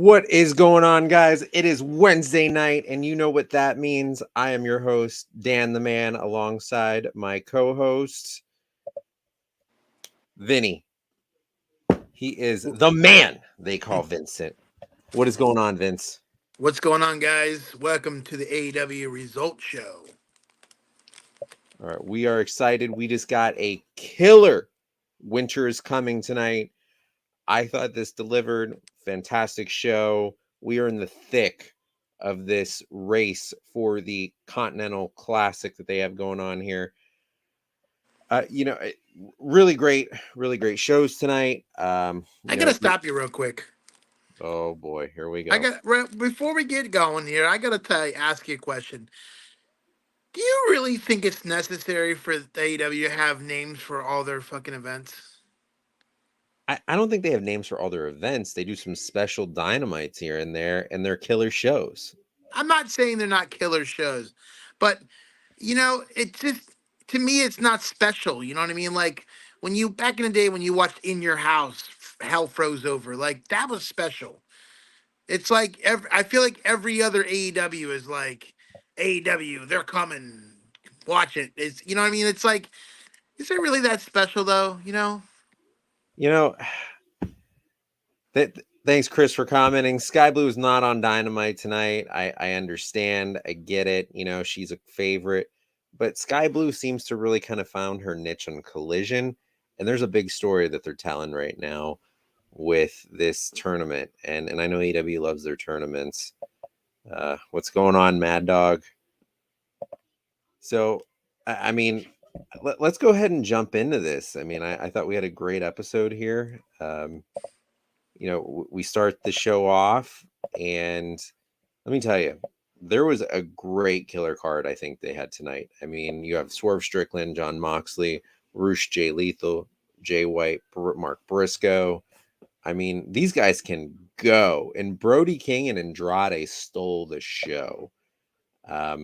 What is going on, guys? It is Wednesday night, and you know what that means. I am your host, Dan the Man, alongside my co-host, Vinny. He is the man they call Vincent. What is going on, Vince? What's going on, guys? Welcome to the AEW Result Show. All right, we are excited. We just got a killer Winter is Coming tonight. I thought this delivered. Fantastic show. We are in the thick of this race for the Continental Classic that they have going on here. Really great shows tonight. I gotta stop you real quick. Oh boy, here we go. Before we get going here, I gotta ask you a question. Do you really think it's necessary for the AEW to have names for all their fucking events? I don't think they have names for all their events. They do some special dynamites here and there, and they're killer shows. I'm not saying they're not killer shows, but it just to me it's not special. You know what I mean? Like when you back in the day when you watched In Your House, Hell Froze Over, like that was special. It's like I feel like every other AEW is like AEW. They're coming. Watch it. It's you know what I mean. It's like, is it really that special though? You know, thanks, Chris, for commenting. Sky Blue is not on Dynamite tonight. I understand. I get it. You know, she's a favorite. But Sky Blue seems to really kind of found her niche on Collision. And there's a big story that they're telling right now with this tournament. And I know AEW loves their tournaments. What's going on, Mad Dog? So, I mean, let's go ahead and jump into this. I mean, I thought we had a great episode here. We start the show off, and let me tell you, there was a great killer card I think they had tonight. I mean, you have Swerve Strickland, John Moxley, Roosh, Jay Lethal, Jay White, Mark Briscoe. I mean, these guys can go, and Brody King and Andrade stole the show. But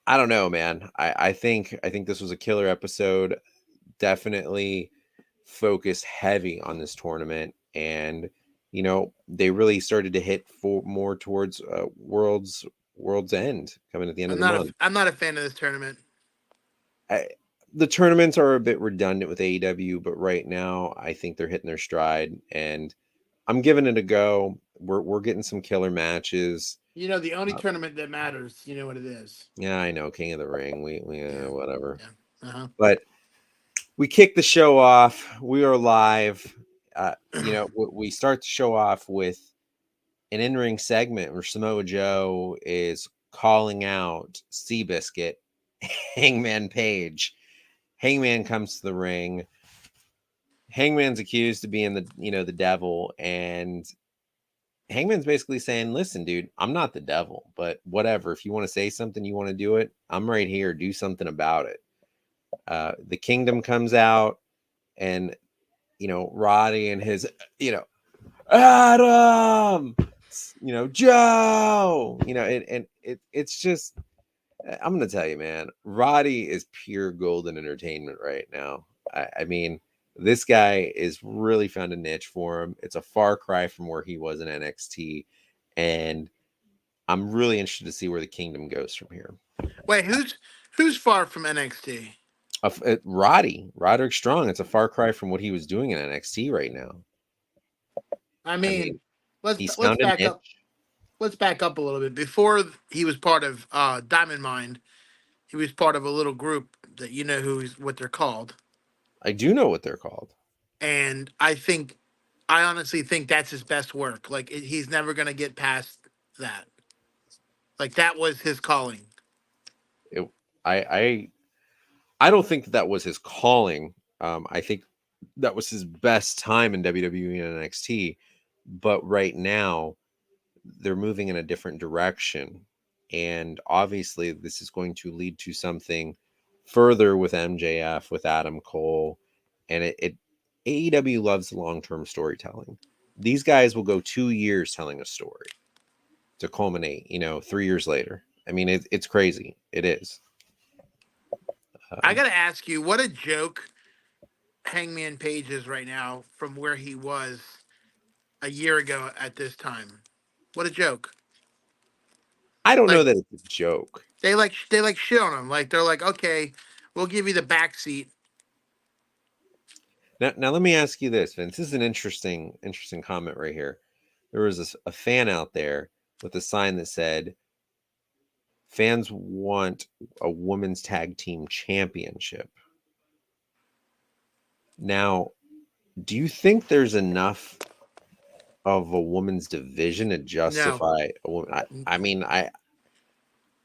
I don't know, man. I think this was a killer episode. Definitely focused heavy on this tournament, and they really started to hit more towards World's End coming at the end of the month. I'm not a fan of this tournament. The tournaments are a bit redundant with AEW, but right now I think they're hitting their stride, and I'm giving it a go. We're getting some killer matches. The only tournament that matters, you know what it is. Yeah, I know, King of the Ring. We whatever. Yeah. Uh-huh. But we kick the show off. We are live. We start the show off with an in-ring segment where Samoa Joe is calling out Seabiscuit, Hangman Page. Hangman comes to the ring. Hangman's accused of being the devil, and Hangman's basically saying, listen, dude, I'm not the devil, but whatever. If you want to say something, you want to do it, I'm right here. Do something about it. The Kingdom comes out, and Roddy and his Adam, Joe, it's just, I'm gonna tell you, man, Roddy is pure golden entertainment right now. I mean, this guy is really found a niche for him. It's a far cry from where he was in NXT, and I'm really interested to see where the Kingdom goes from here. Wait, who's far from NXT? Roderick Strong. It's a far cry from what he was doing in NXT right now. I mean let's back up. Let's back up a little bit. Before he was part of Diamond Mine, he was part of a little group that what they're called. I do know what they're called. And I honestly think that's his best work. Like he's never going to get past that. Like that was his calling. I don't think that was his calling. I think that was his best time in WWE and NXT. But right now, they're moving in a different direction. And obviously, this is going to lead to something further with MJF, with Adam Cole. And AEW loves long-term storytelling. These guys will go 2 years telling a story to culminate, 3 years later. I mean, it's crazy. It is. I got to ask you, what a joke Hangman Page is right now from where he was a year ago at this time. What a joke! I don't know Like that it's a joke. they like shit on him. Like they're like, okay, we'll give you the back seat. Now let me ask you this, Vince. This is an interesting comment right here. There was a fan out there with a sign that said, "Fans want a women's tag team championship." Now, do you think there's enough of a woman's division to No, justify a woman? I mean, I'm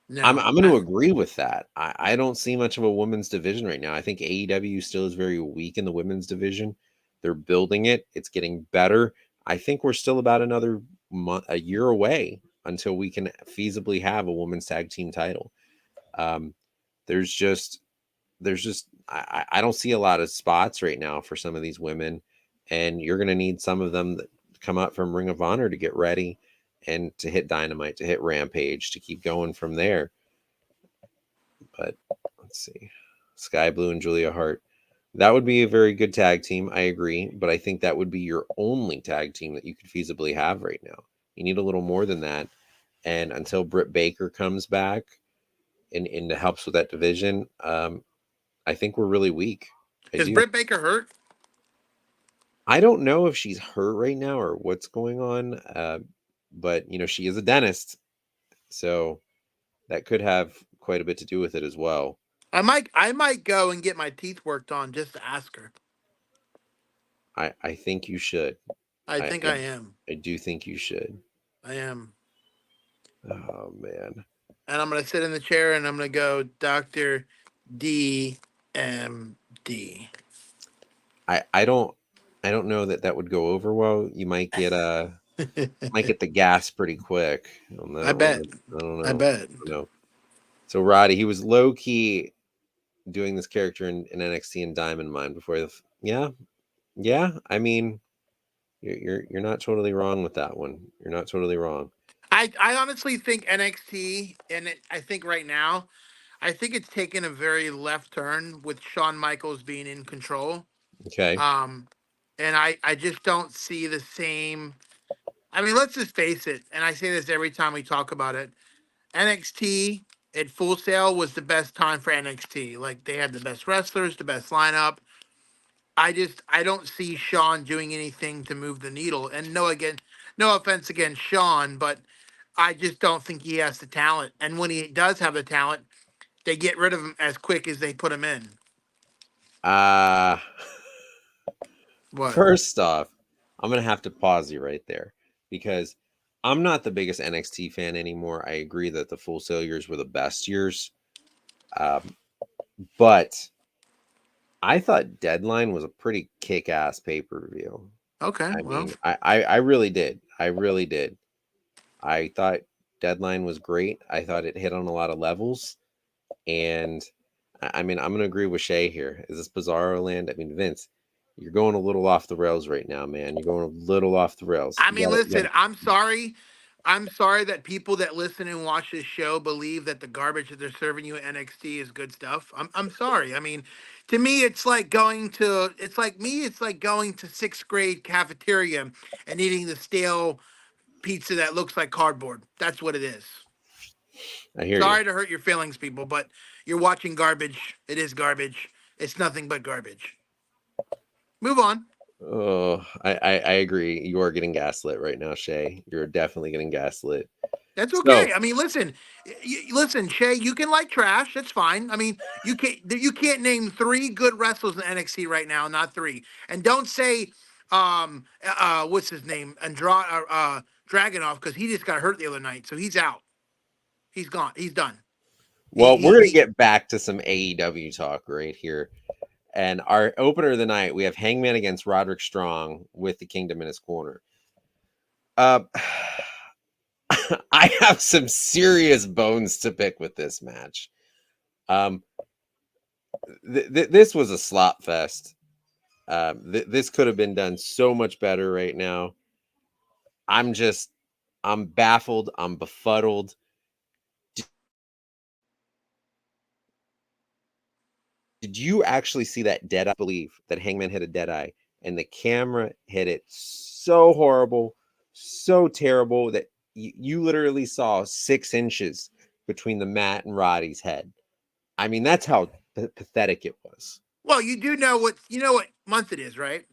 no. going to agree with that. I don't see much of a women's division right now. I think AEW still is very weak in the women's division. They're building it. It's getting better. I think we're still about another a year away until we can feasibly have a women's tag team title. Um, there's just I don't see a lot of spots right now for some of these women, and you're going to need some of them that come up from Ring of Honor to get ready and to hit Dynamite, to hit Rampage, to keep going from there. But let's see, Sky Blue and Julia Hart. That would be a very good tag team. I agree, but I think that would be your only tag team that you could feasibly have right now. You need a little more than that. And until Britt Baker comes back and helps with that division, I think we're really weak. I Is do. Britt Baker hurt? I don't know if she's hurt right now or what's going on, but she is a dentist, so that could have quite a bit to do with it as well. I might go and get my teeth worked on just to ask her. I think you should. I I, think I I am. I do think you should. I am. Oh man. And I'm gonna sit in the chair and I'm gonna go, Doctor DMD. I don't know that that would go over well. You might get the gas pretty quick on I that one. bet. I don't I know. bet. I don't know. So Roddy, he was low key doing this character in NXT and Diamond Mine before yeah. Yeah. I mean, you're not totally wrong with that one. You're not totally wrong. I honestly think NXT, and I think right now, I think it's taken a very left turn with Shawn Michaels being in control. Okay. Um, and I just don't see the same. I mean, let's just face it, and I say this every time we talk about it. NXT at Full Sail was the best time for NXT. Like they had the best wrestlers, the best lineup. I don't see Sean doing anything to move the needle. And no offense against Sean, but I just don't think he has the talent. And when he does have the talent, they get rid of him as quick as they put him in. Uh What? First off, I'm gonna have to pause you right there because I'm not the biggest NXT fan anymore. I agree that the Full Sail years were the best years, um, but I thought Deadline was a pretty kick-ass pay-per-view. Okay, I well, mean, I really did. I really did. I thought Deadline was great. I thought it hit on a lot of levels, and I mean, I'm gonna agree with Shay here. Is this Bizarro land? I mean, Vince, you're going a little off the rails right now, man. You're going a little off the rails. I You mean, got it. listen, I'm sorry. I'm sorry that people that listen and watch this show believe that the garbage that they're serving you at NXT is good stuff. I'm sorry. I mean, to me, it's like going to sixth grade cafeteria and eating the stale pizza that looks like cardboard. That's what it is. I hear you. Sorry to hurt your feelings, people, but you're watching garbage. It is garbage. It's nothing but garbage. Move on. Oh, I agree. You are getting gaslit right now, Shay. You're definitely getting gaslit. That's So, okay. I mean, listen, listen, Shay. You can like trash. That's fine. I mean, you can't name three good wrestlers in NXT right now. Not three. And don't say what's his name, Dragonoff, because he just got hurt the other night, so he's out. He's gone. He's done. He well, he we're gonna he. get back to some AEW talk right here. And our opener of the night, we have Hangman against Roderick Strong with the Kingdom in his corner. Uh, I have some serious bones to pick with this match. Um, this was a slop fest. This could have been done so much better right now. I'm just, I'm baffled. I'm befuddled. Did you actually see that dead eye? Believe that Hangman hit a dead eye and the camera hit it so horrible, so terrible that you literally saw 6 inches between the mat and Roddy's head. I mean, that's how pathetic it was. Well, you know what month it is, right?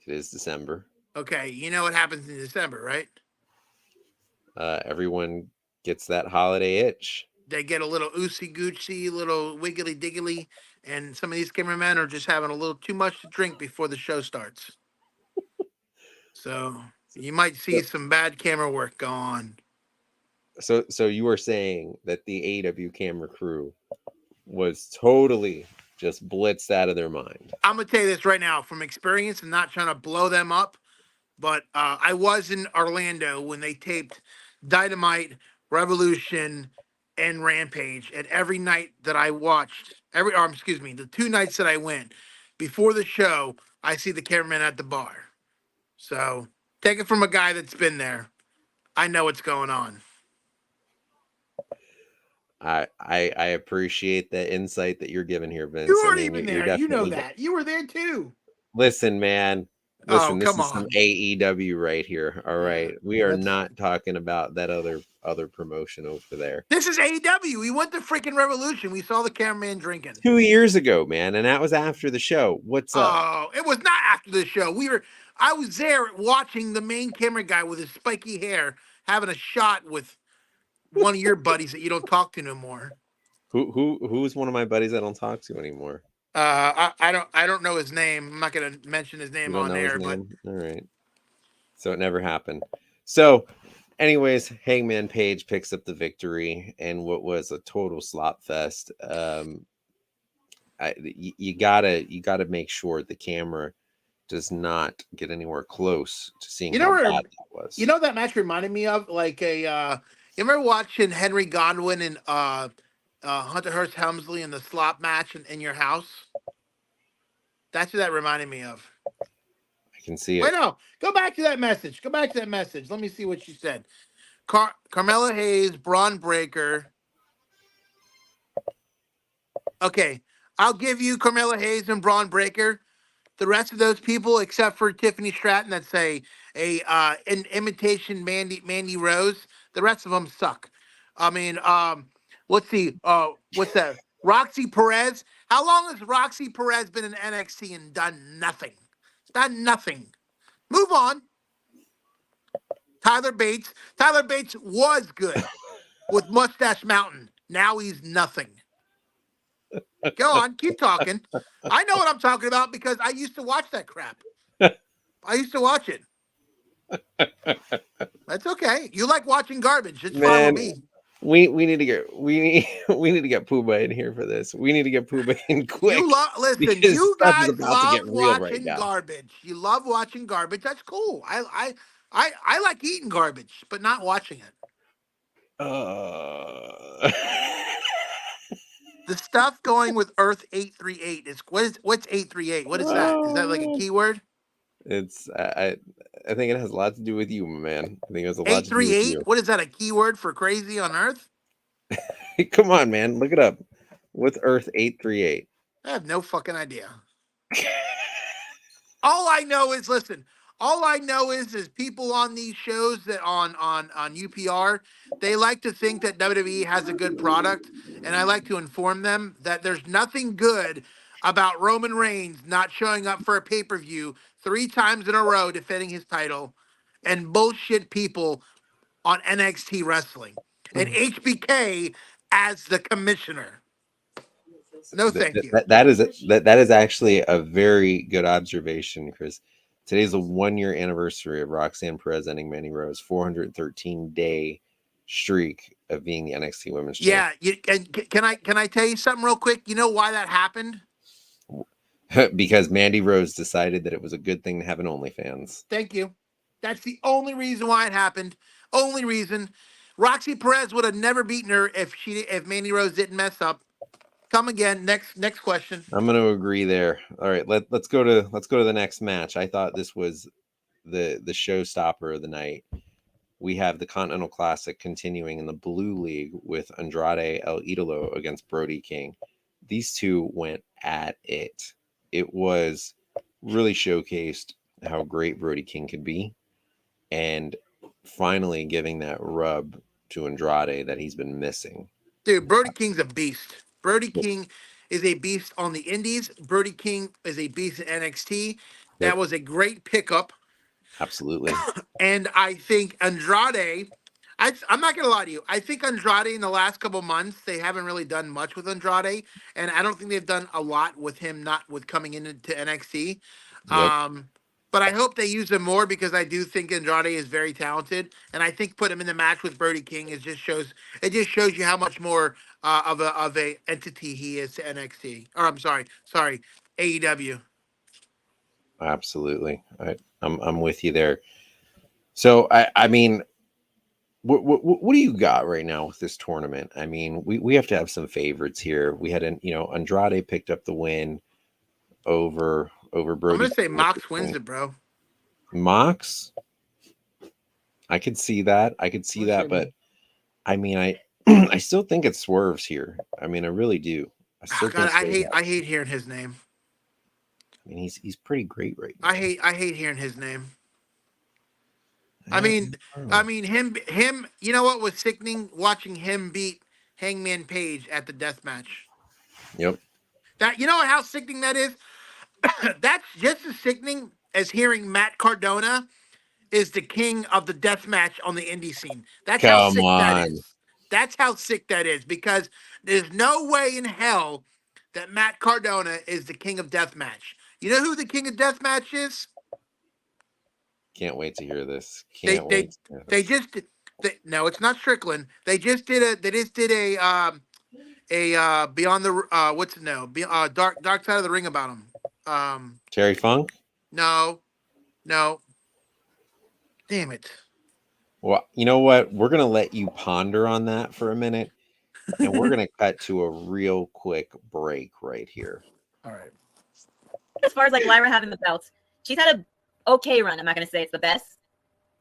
It is December. Okay, you know what happens in December, right? Everyone gets that holiday itch. They get a little oosey goochie, little wiggly diggly, and some of these cameramen are just having a little too much to drink before the show starts. So you might see some bad camera work go on. So you were saying that the AEW camera crew was totally just blitzed out of their mind. I'm gonna tell you this right now from experience and not trying to blow them up, but I was in Orlando when they taped Dynamite, Revolution, and Rampage. And every night that I watched, the 2 nights that I went before the show, I see the cameraman at the bar. So take it from a guy that's been there. I know what's going on. I appreciate the insight that you're giving here, Vince. You I weren't mean, even you're there. You know definitely that. You were there too. listen, man. Oh, Listen, this come is some on. AEW right here. All right, Yeah, we are that's- not talking about that other promotion over there. This is AEW. We went to freaking Revolution. We saw the cameraman drinking. 2 years ago, man, and that was after the show. What's up? Oh, it was not after the show. I was there watching the main camera guy with his spiky hair having a shot with one of your buddies that you don't talk to no more. Who's one of my buddies I don't talk to anymore? I don't know his name. I'm not gonna mention his name You don't on know his air, but name? All right. So it never happened. So, anyways, Hangman Page picks up the victory and what was a total slop fest. You gotta make sure the camera does not get anywhere close to seeing you know how where bad that was. you know what that match reminded me of like a you remember watching Henry Godwin and Hunter Hearst Helmsley in the slop match in your house? That's what that reminded me of. I can see Wait, it. no. Go back to that message. Go back to that message. Let me see what she said. Carmella Hayes, Braun Breaker. Okay, I'll give you Carmella Hayes and Braun Breaker. The rest of those people, except for Tiffany Stratton, that's an imitation Mandy Rose. The rest of them suck. I mean, let's see. What's that? Roxy Perez. How long has Roxy Perez been in NXT and done nothing? Done nothing. Move on. Tyler Bates. Tyler Bates was good with Mustache Mountain. Now he's nothing. Go on, keep talking. I know what I'm talking about because I used to watch that crap. I used to watch it. That's okay. You like watching garbage. It's fine with Man, me. we need to get we need to get Pooba in here for this. We need to get Pooba in quick. Listen, because you stuff is guys about to love get real right watching now. garbage. You love watching garbage. That's cool. I like eating garbage, but not watching it. The stuff going with Earth 838 is what's 838? What is that? Is that like a keyword? It's I think it has a lot to do with you, my man. I think it has a lot to do with 838? you. What is that? A keyword for crazy on Earth? Come on, man, look it up. What's Earth 838? I have no fucking idea. All I know is, listen. All I know is people on these shows that on UPR, they like to think that WWE has a good product, and I like to inform them that there's nothing good about Roman Reigns not showing up for a pay-per-view 3 times in a row defending his title, and bullshit people on NXT wrestling, and HBK as the commissioner. No, thank you. That is actually a very good observation, Chris. Today's the 1-year anniversary of Roxanne Perez ending Mandy Rose 413-day streak of being the NXT Women's Yeah, can I tell you something real quick? You know why that happened? Champion. Because Mandy Rose decided that it was a good thing to have an OnlyFans. Thank you. That's the only reason why it happened. Only reason. Roxy Perez would have never beaten her if Mandy Rose didn't mess up. Come again. Next question. I'm going to agree there. All right, let's go to the next match. I thought this was the showstopper of the night. We have the Continental Classic continuing in the Blue League with Andrade El Idolo against Brody King. These two went at it. it was really showcased how great Brody King could be, and finally giving that rub to Andrade that he's been missing. Dude, Brody King's a beast. Brody King is a beast on the Indies. Brody King is a beast in NXT. That Yep, was a great pickup. absolutely. And I think Andrade, I'm not going to lie to you. I think Andrade in the last couple months, they haven't really done much with Andrade. And I don't think they've done a lot with him, not with coming into NXT. Yep, But I hope they use him more because I do think Andrade is very talented. And I think put him in the match with Brody King it just shows you how much more of a entity he is to NXT. Or sorry, AEW. absolutely. I'm with you there. So I mean, what do you got right now with this tournament? I mean, we have to have some favorites here. We had Andrade picked up the win over I'm Brody gonna say King. Mox wins it, bro. Mox, I could see that. I could see I'm gonna that, say but I mean, I I still think it swerves here. I mean, I really do. I Oh, still God, think Swerve I has. hate hearing his name. I mean, he's pretty great right now. I hate hearing his name. I I mean, don't know. him. You know what was sickening? Watching him beat Hangman Page at the death match. Yep. That you know how sickening that is. That's just as sickening as hearing Matt Cardona is the king of the death match on the indie scene. That's how Come sick that on. is. That's how sick that is because there's no way in hell that Matt Cardona is the king of death match. You know who the king of death match is? Can't wait to hear this. They Can't wait they to hear they this. just no, it's not Strickland. They just did a beyond the what's it no dark side of the ring about him. Terry Funk? No, no, damn it. Well, you know what? We're gonna let you ponder on that for a minute, and we're gonna cut to a real quick break right here. All right. As far as like Lyra having the belts, she's had a okay run. I'm not going to say it's the best,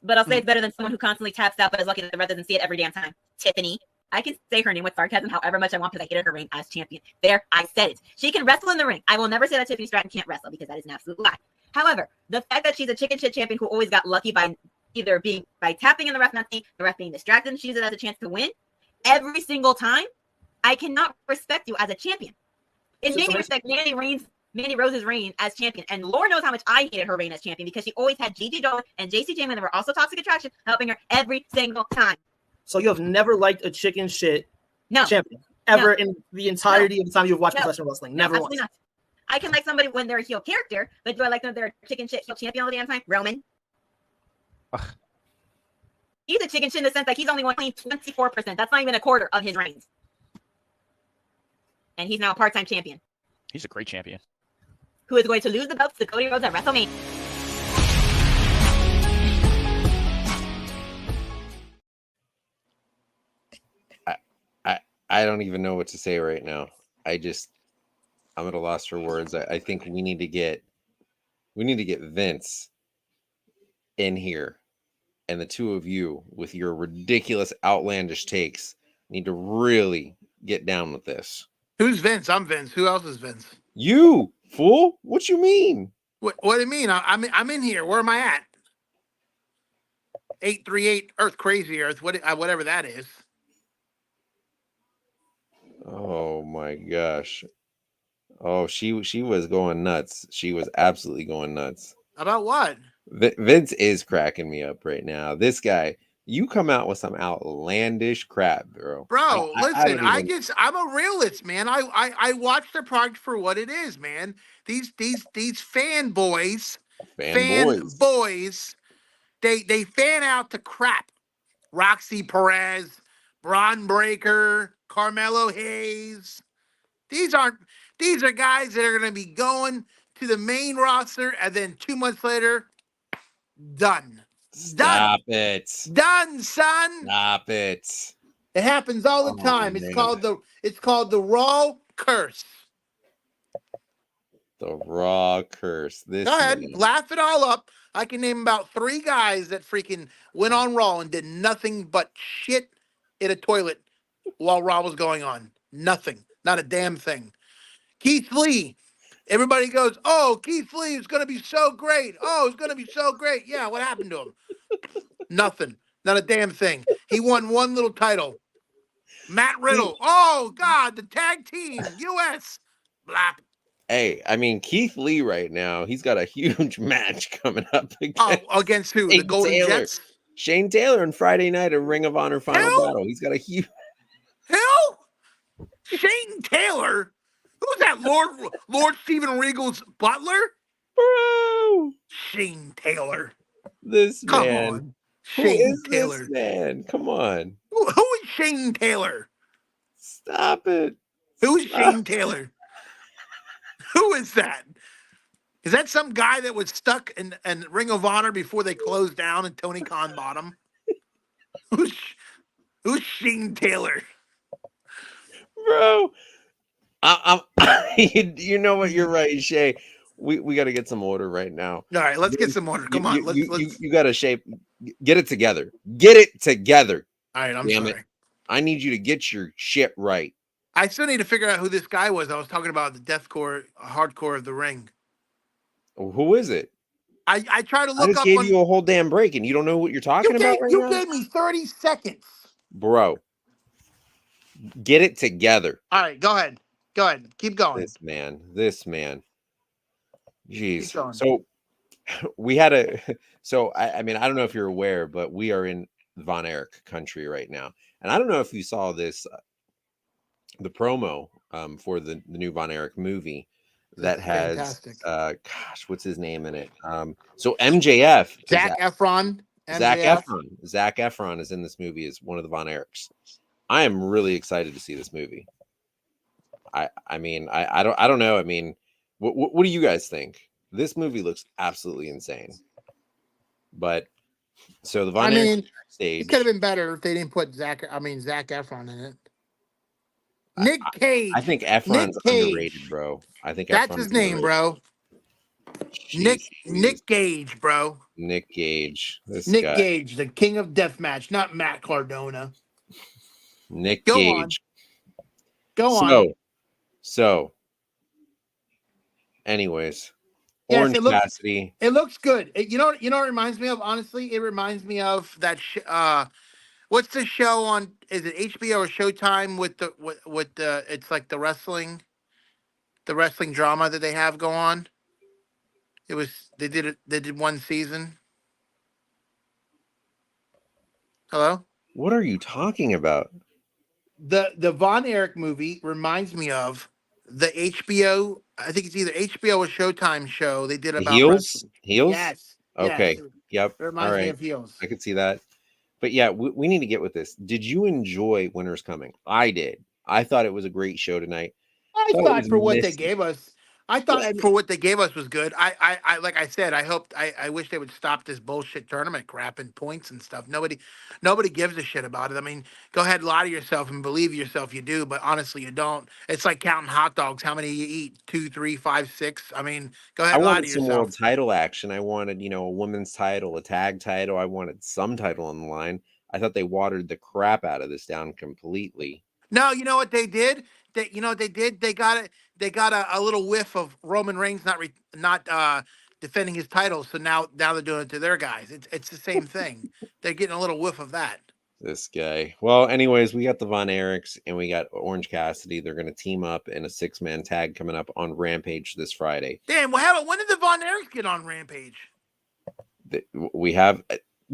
but I'll say it's better than someone who constantly taps out but is lucky that the rest doesn't see it every damn time. Tiffany. I can say her name with sarcasm however much I want because I hated her reign as champion. There, I said it. She can wrestle in the ring. I will never say that Tiffany Stratton can't wrestle because that is an absolute lie. However, the fact that she's a chicken shit champion who always got lucky by either being by tapping in the ref not seeing, the ref being distracted and she uses it as a chance to win every single time, I cannot respect you as a champion. It made me respect Mandy Rose's reign as champion. And Lord knows how much I hated her reign as champion because she always had Gigi Dolan and JC Jamin that were also Toxic Attraction helping her every single time. So you have never liked a chicken shit No. champion ever in the entirety of the time you've watched professional wrestling? Never once. Not. I can like somebody when they're a heel character, but do I like them if they're a chicken shit heel champion all the damn time? Roman. He's a chicken shit in the sense that he's only won 24%. That's not even a quarter of his reigns. And he's now a part-time champion. He's a great champion. Who is going to lose the belts to Cody Rhodes at WrestleMania. I don't even know what to say right now. I'm at a loss for words. I think we need to get Vince in here, and the two of you with your ridiculous, outlandish takes need to really get down with this. Who's Vince? I'm Vince. Who else is Vince? You fool! What you mean? What do you mean? I'm in here. Where am I at? 838 Earth Crazy Earth. Whatever that is. Oh my gosh! Oh, she was going nuts. She was absolutely going nuts. About what? Vince is cracking me up right now. This guy, you come out with some outlandish crap, bro. Bro, listen, don't even... I'm a realist, man. I watch the product for what it is, man. These fanboys, they fan out to crap. Roxy Perez, Braun Breaker, Carmelo Hayes. These are guys that are going to be going to the main roster, and then 2 months later, done. Stop it. Done, son. Stop it. It happens all the time. Man. It's called the Raw curse. The Raw curse. This Go ahead, laugh it all up. I can name about 3 guys that freaking went on Raw and did nothing but shit in a toilet while Raw was going on. Nothing. Not a damn thing. Keith Lee Everybody goes, "Oh, Keith Lee is going to be so great. Oh, it's going to be so great." Yeah, what happened to him? Nothing. Not a damn thing. He won one little title. Matt Riddle. Oh God, the tag team U.S. Blap. Hey, I mean Keith Lee right now, he's got a huge match coming up Oh, against against who? The Shane Golden Taylor. Jets. Shane Taylor on Friday night at Ring of Honor Final Who? Battle. He's got a huge Who? Shane Taylor. Who's that? Lord Steven Regal's butler. bro. Shane Taylor. This Come man. on, Who Shane is this Taylor. man? Come on. Who is Shane Taylor? Stop it. Who's Stop. Shane Taylor? Who is that? Is that some guy that was stuck in Ring of Honor before they closed down and Tony Khan bought him? Who's Shane Taylor? Bro. You know what? You're right, Shay. We got to get some order right now. All right, let's get some order. Come on, let's. You got to shape. Get it together. Get it together. All right, I'm Damn sorry. it. I need you to get your shit right. I still need to figure out who this guy was. I was talking about the deathcore, hardcore of the ring. Who is it? I try to I look just up. gave you a whole damn break, and you don't know what you're talking about right now, You gave me 30 seconds. bro. Get it together. All right, go ahead. Go ahead. Keep going. This man. Jeez. Keep going. So we had a. So I mean, I don't know if you're aware, but we are in Von Erich country right now, and I don't know if you saw this, the promo for the new Von Erich movie that has fantastic. Gosh, what's his name in it? So MJF, Zac Efron. Zac MJF. Efron. Zac Efron is in this movie as one of the Von Erichs. I am really excited to see this movie. I mean, I don't know. I mean, what do you guys think? This movie looks absolutely insane. But so the Von Erich stage, it could have been better if they didn't put Zac Efron in it. Nick Cage. I think Efron's underrated, bro. I think that's Efron's his name, underrated. bro. Jeez, Nick Gage, bro. Nick Gage. Nick Gage, the king of deathmatch, not Matt Cardona. Nick Go Gage. Go on. So, anyways, Yes, Orange Cassidy. It looks good. You know what it reminds me of? Honestly, it reminds me of that. What's the show on? Is it HBO or Showtime with the? It's like the wrestling drama that they have go on. They did one season. Hello? What are you talking about? The Von Erich movie reminds me of the HBO. I think it's either HBO or Showtime show they did The about Heels? wrestling. Heels? Yes. Okay. Yes. Yep. It reminds me of Heels. I could see that. But yeah, we need to get with this. Did you enjoy Winter's Coming? I did. I thought it was a great show tonight. I thought for what they gave us. I thought Well, I mean- for what they gave us was good. I like I said, I wish they would stop this bullshit tournament crap and points and stuff. Nobody gives a shit about it. I mean, go ahead, lie to yourself and believe yourself you do, but honestly you don't. It's like counting hot dogs. How many you eat? 2, 3, 5, 6. I mean, go ahead, I lie wanted to some yourself. world title action. I wanted, a women's title, a tag title. I wanted some title on the line. I thought they watered the crap out of this down completely. No, you know what they did? You know what they did? They got it. They got a little whiff of Roman Reigns not defending his title. So now they're doing it to their guys. It's the same thing. They're getting a little whiff of that. This guy. Well, anyways, we got the Von Erichs and we got Orange Cassidy. They're going to team up in a 6-man tag coming up on Rampage this Friday. Damn. Well, when did the Von Erichs get on Rampage? We have,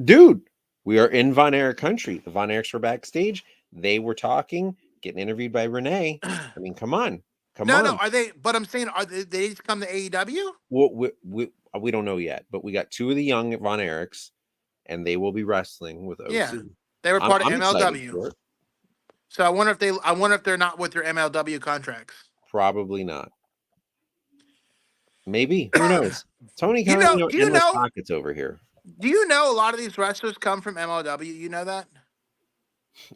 dude. We are in Von Erich country. The Von Erichs were backstage. They were talking, getting interviewed by Renee. I mean, come on. No, are they? But I'm saying, they just come to AEW? Well, we don't know yet, but we got 2 of the young Von Erichs, and they will be wrestling with OC. Yeah, they were part of MLW. So I wonder if they're not with their MLW contracts. Probably not. Maybe. Who knows? Tony Khan, endless pockets over here. Do you know a lot of these wrestlers come from MLW? You know that?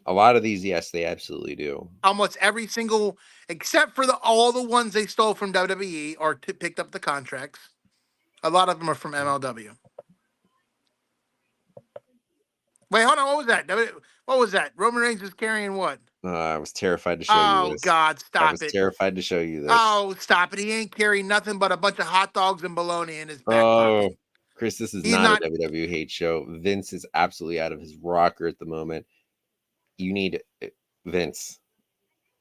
A lot of these, yes, they absolutely do. Almost every single, except for all the ones they stole from WWE or picked up the contracts. A lot of them are from MLW. Wait, hold on. What was that? What was that? Roman Reigns is carrying what? I was terrified to show you Oh this. God, I stop was it. terrified to show you this. Oh, stop it. He ain't carrying nothing but a bunch of hot dogs and bologna in his back Oh, pocket. Chris, this is He's not not- a WWE hate show. Vince is absolutely out of his rocker at the moment. You need Vince.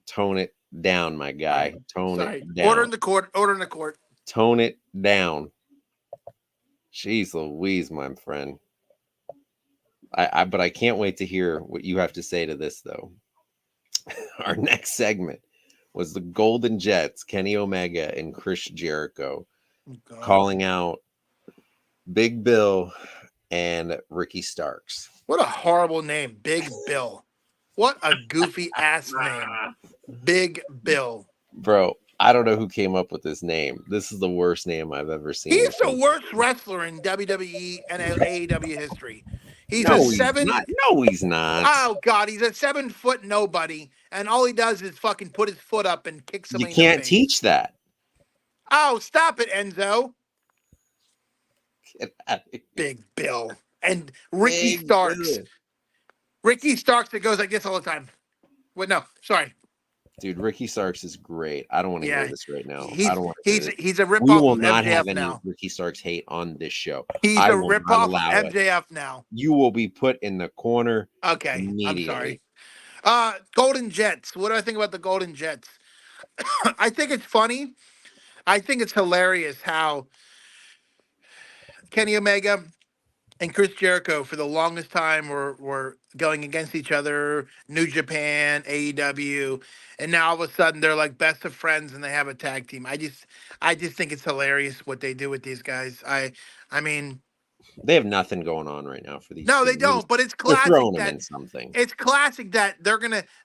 Tone it down, my guy. Tone it down. Order in the court. Order in the court. Tone it down. Jeez Louise, my friend. But I can't wait to hear what you have to say to this, though. Our next segment was the Golden Jets, Kenny Omega and Chris Jericho, calling out Big Bill and Ricky Starks. What a horrible name, Big Bill. What a goofy ass name, Big Bill. Bro, I don't know who came up with this name. This is the worst name I've ever seen. He's the worst wrestler in WWE and AEW history. He's He's not. No, he's not. Oh God, he's a 7-foot nobody, and all he does is fucking put his foot up and kick somebody. You can't teach that. Oh, stop it, Enzo. Get out of here. Big Bill and Ricky Starks. Bill. Ricky Starks that goes like this all the time. Wait, no, sorry. Dude, Ricky Starks is great. I don't want to hear this right now. He's, I don't want to he's a We ripoff will of not MJF have any now. Ricky Starks hate on this show. He's I a will not ripoff allow of it. MJF now. You will be put in the corner. Okay, immediately. I'm sorry. Golden Jets. What do I think about the Golden Jets? I think it's funny. I think it's hilarious how Kenny Omega and Chris Jericho for the longest time were going against each other, New Japan, AEW, and now all of a sudden they're like best of friends and they have a tag team. I just think it's hilarious what they do with these guys. I mean, they have nothing going on right now for these. No, two. they don't. But it's They're classic throwing them that in something. It's classic that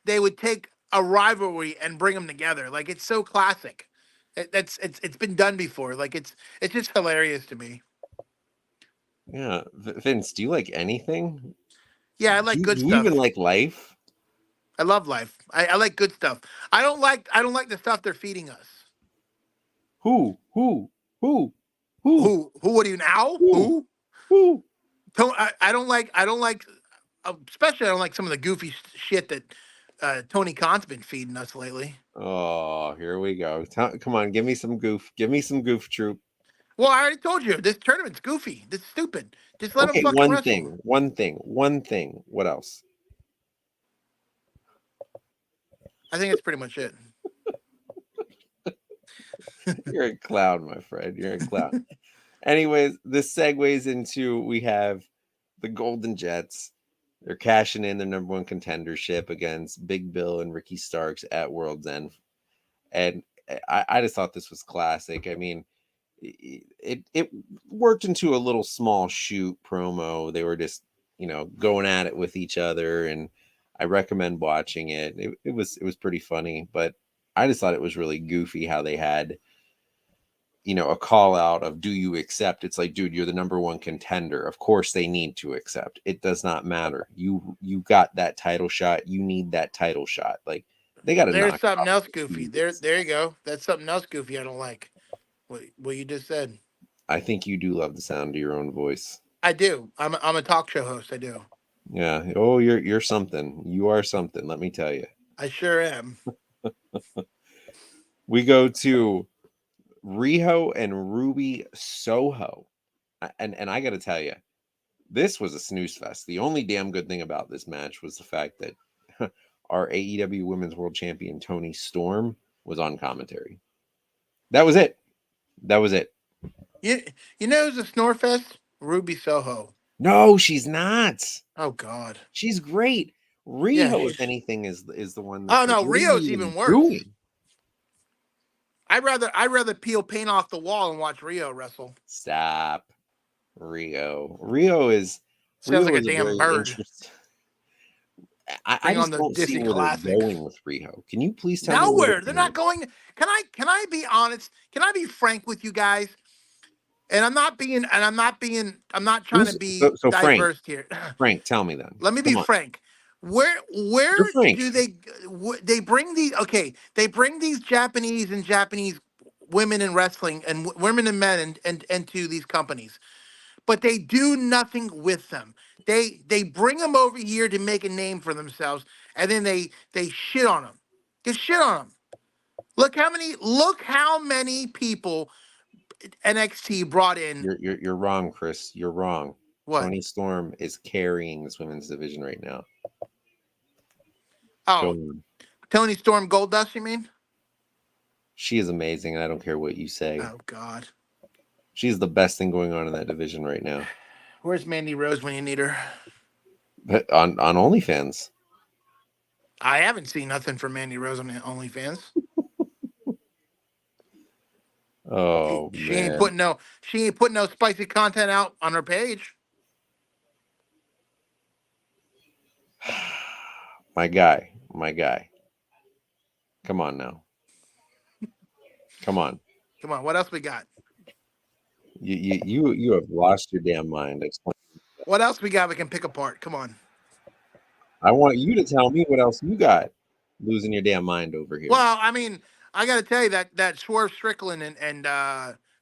they would take a rivalry and bring them together. Like it's so classic. It's been done before. Like it's just hilarious to me. Yeah, Vince, do you like anything? Yeah, I like good do stuff. You even like life? I love life. I like good stuff. I don't like the stuff they're feeding us. Who? Who are you now? Who? I don't like especially I don't like some of the goofy shit that Tony Khan's been feeding us lately. Oh, here we go. Come on, give me some goof. Give me some goof, troop. Well, I already told you this tournament's goofy. This is stupid. Just let them fucking wrestle. One thing. What else? I think that's pretty much it. You're a clown, my friend. You're a clown. Anyways, this segues into we have the Golden Jets. They're cashing in their number one contendership against Big Bill and Ricky Starks at World's End. And I just thought this was classic. I mean, it worked into a little small shoot promo. They were just, going at it with each other, and I recommend watching it. It was pretty funny, but I just thought it was really goofy how they had, a call out of, do you accept? It's like, dude, you're the number one contender. Of course they need to accept. It does not matter. You got that title shot. You need that title shot. Like, they got to. There's something else goofy. There you go. That's something else goofy I don't like. What you just said. I think you do love the sound of your own voice. I do. I'm a talk show host. I do. Yeah. Oh, you're something. You are something. Let me tell you. I sure am. We go to Riho and Ruby Soho, and I got to tell you, this was a snooze fest. The only damn good thing about this match was the fact that our AEW Women's World Champion Toni Storm was on commentary. That was it. You know who's a snorefest? Ruby Soho. No, she's not. Oh God, she's great. Riho, if anything, is the one. Oh no, Rio's even worse. Doing? I'd rather peel paint off the wall and watch Riho wrestle. Stop, Riho is sounds like a damn bird. I just don't see where they're going with Riho. Can you please tell me? Nowhere. They're not going. Can I be honest? Can I be frank with you guys? And I'm not trying to be so diverse Frank, here. Frank, tell me then. Let me be frank. Where do they bring these Japanese women in wrestling and women and men and to these companies, but they do nothing with them. They bring them over here to make a name for themselves, and then they shit on them. Just shit on them. Look how many people NXT brought in. You're wrong, Chris. You're wrong. What? Tony Storm is carrying this women's division right now. Oh, Tony Storm Goldust, you mean? She is amazing, and I don't care what you say. Oh God, she's the best thing going on in that division right now. Where's Mandy Rose when you need her? But on OnlyFans. I haven't seen nothing from Mandy Rose on OnlyFans. Oh, she ain't putting no spicy content out on her page. My guy. Come on now. Come on. What else we got? You have lost your damn mind. Explain. What else we got we can pick apart? Come on. I want you to tell me what else you got. Losing your damn mind over here. Well, I mean, I got to tell you that Swerve Strickland and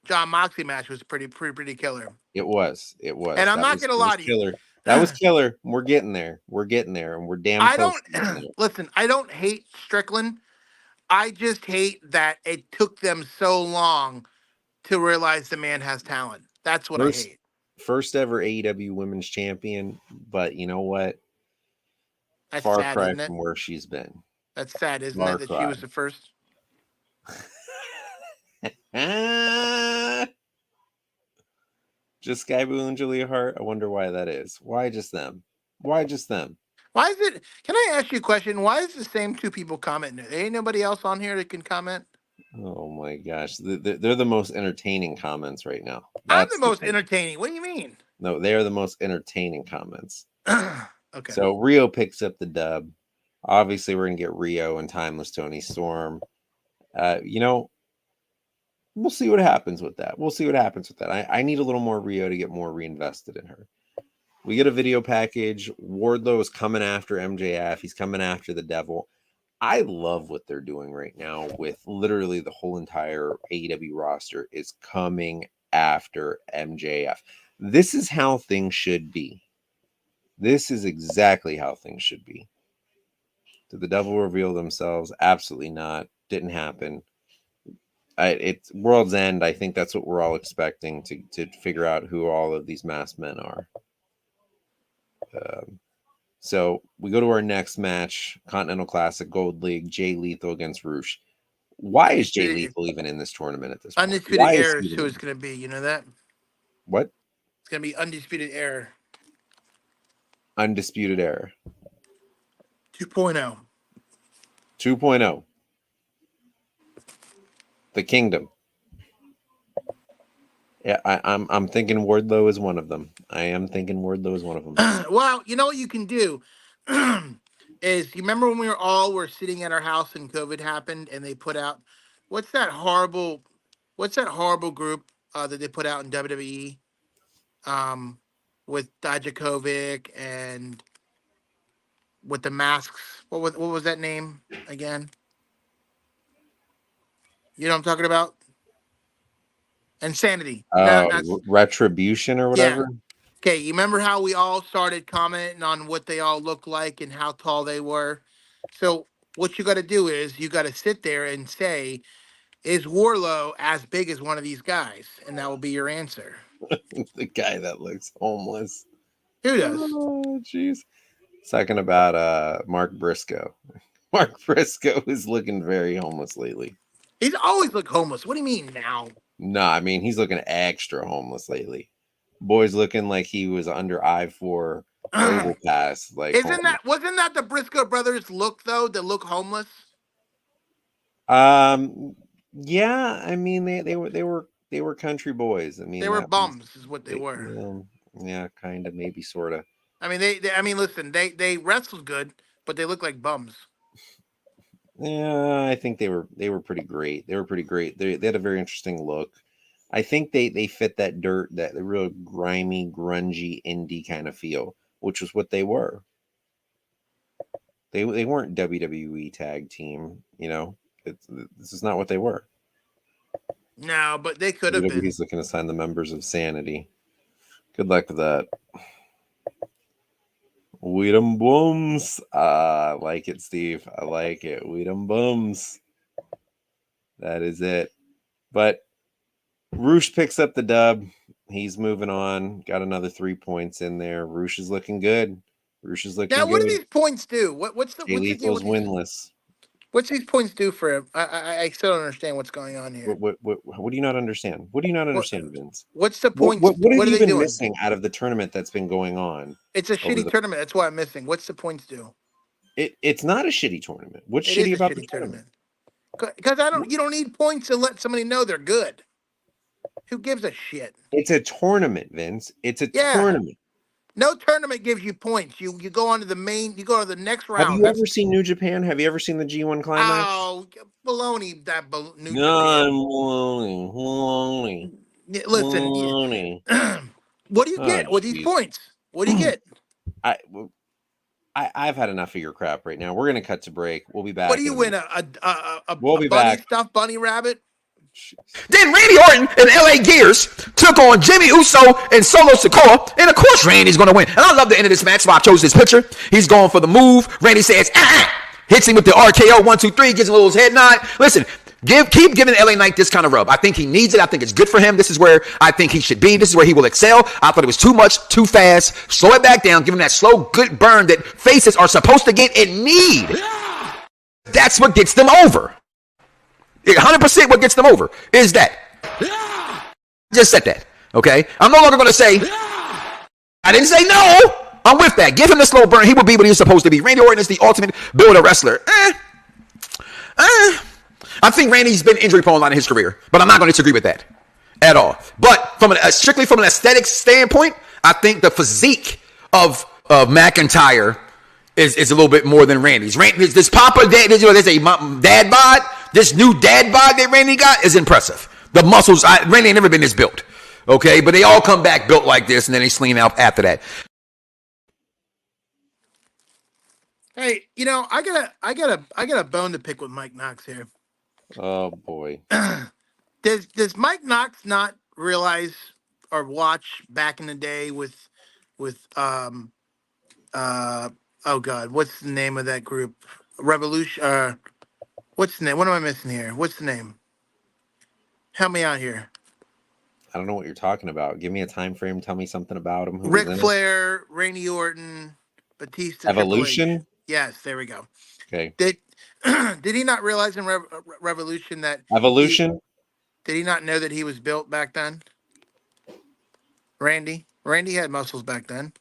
John Moxley match was pretty killer. It was. And I'm not going to lie to you. That was killer. We're getting there, and we're damn close. Listen, I don't hate Strickland. I just hate that it took them so long to realize the man has talent. That's what I hate. First ever AEW Women's Champion, but you know what? That's far sad, cry isn't it? from where she's been. That's sad, isn't it? That she was the first. Just Sky Blue and Julia Hart. I wonder why that is. Why just them? Why just them? Why is it? Can I ask you a question? Why is the same two people commenting? There ain't nobody else on here that can comment. Oh my gosh, they're the most entertaining comments right now. I'm the most entertaining. What do you mean? No, they are the most entertaining comments. Okay. So Rio picks up the dub. Obviously, we're gonna get Rio and Timeless Tony Storm. We'll see what happens with that. I need a little more Rio to get more reinvested in her. We get a video package. Wardlow is coming after MJF. He's coming after the Devil. I love what they're doing right now with literally the whole entire AEW roster is coming after MJF. This is how things should be. This is exactly how things should be. Did the Devil reveal themselves? Absolutely not. Didn't happen. It's World's End. I think that's what we're all expecting to figure out who all of these masked men are. So we go to our next match, Continental Classic Gold League, Jay Lethal against Roosh. Why is Jay Lethal even in this tournament at this point? Undisputed Era is who it's going to be. You know that? What? It's going to be Undisputed Era. Undisputed Era. 2.0. 2.0. The Kingdom. Yeah, I'm thinking Wardlow is one of them. I am thinking Wardlow is one of them. Well, you know what you can do is you remember when we were sitting at our house and COVID happened and they put out what's that horrible group that they put out in WWE with Dijakovic and with the masks. What was that name again? You know what I'm talking about? Insanity. Retribution or whatever. Yeah. Okay, you remember how we all started commenting on what they all look like and how tall they were? So what you got to do is you got to sit there and say, is Wardlow as big as one of these guys? And that will be your answer. The guy that looks homeless. Who does? Oh, jeez. Talking about Mark Briscoe. Mark Briscoe is looking very homeless lately. He's always looked homeless. What do you mean now? No, I mean, he's looking extra homeless lately. Boy's looking like he was under I-4 overpass. Like, wasn't that the Briscoe brothers look though? That look homeless. Yeah. I mean, they were country boys. I mean, they were bums, is what they were. Yeah, kind of, maybe, sort of. I mean, listen, they wrestled good, but they look like bums. Yeah, I think they were pretty great. They had a very interesting look. I think they fit that real grimy, grungy indie kind of feel, which was what they were. They weren't WWE tag team, you know. This is not what they were. No, but they could have been. WWE's looking to sign the members of Sanity. Good luck with that. Weed'em booms. I like it, Steve. I like it. Weed'em booms. That is it. But Roosh picks up the dub. He's moving on. Got another 3 points in there. Roosh is looking good. Roosh is looking Now, what do good. these points do? What's Jay the deal Lethal's with these? winless. What's these points do for him? I still don't understand what's going on here. What do you not understand? What do you not understand, Vince? What's the points? What have What are you they been doing? missing out of the tournament that's been going on? It's a over shitty tournament. That's why I'm missing. What's the points do? It's not a shitty tournament. What's It shitty is a about the shitty tournament? Because you don't need points to let somebody know they're good. Who gives a shit? It's a tournament, Vince. It's a Yeah. tournament. No tournament gives you points. You go on to the main. You go to the next round. Have you ever seen New Japan? Have you ever seen the G1 Climax? Oh, baloney! New No, Japan. Listen, baloney. what do you Oh, get with these geez. points? What do you get? I've had enough of your crap right now. We're gonna cut to break. We'll be back. What do you win? We'll be bunny back. stuffed bunny rabbit? Then Randy Orton and LA Gears took on Jimmy Uso and Solo Sikoa, and of course Randy's going to win. And I love the end of this match, so I chose this picture. He's going for the move. Randy says, hits him with the RKO, 1, 2, 3, gives him a little head nod. Listen, keep giving LA Knight this kind of rub. I think he needs it. I think it's good for him. This is where I think he should be. This is where he will excel. I thought it was too much, too fast. Slow it back down. Give him that slow, good burn that faces are supposed to get and need. That's what gets them over. 100% what gets them over is that. Just said that, okay? I'm no longer going to say, I didn't say no. I'm with that. Give him the slow burn. He will be what he's supposed to be. Randy Orton is the ultimate builder wrestler. I think Randy's been injury prone a lot in his career, but I'm not going to disagree with that at all. But strictly from an aesthetic standpoint, I think the physique of McIntyre is a little bit more than Randy's. This Papa Dad, there's a dad bod. This new dad bod that Randy got is impressive. The muscles, Randy ain't never been this built, okay? But they all come back built like this, and then they slim out after that. Hey, I got a bone to pick with Mike Knox here. Oh boy. Does Mike Knox not realize or watch back in the day with oh God, what's the name of that group? Revolution. What's the name? What am I missing here? What's the name? Help me out here. I don't know what you're talking about. Give me a time frame. Tell me something about him. Ric Flair, Randy Orton, Batista. Evolution. Yes, there we go. Okay. Did he not realize in Revolution that Evolution? Did he not know that he was built back then? Randy had muscles back then.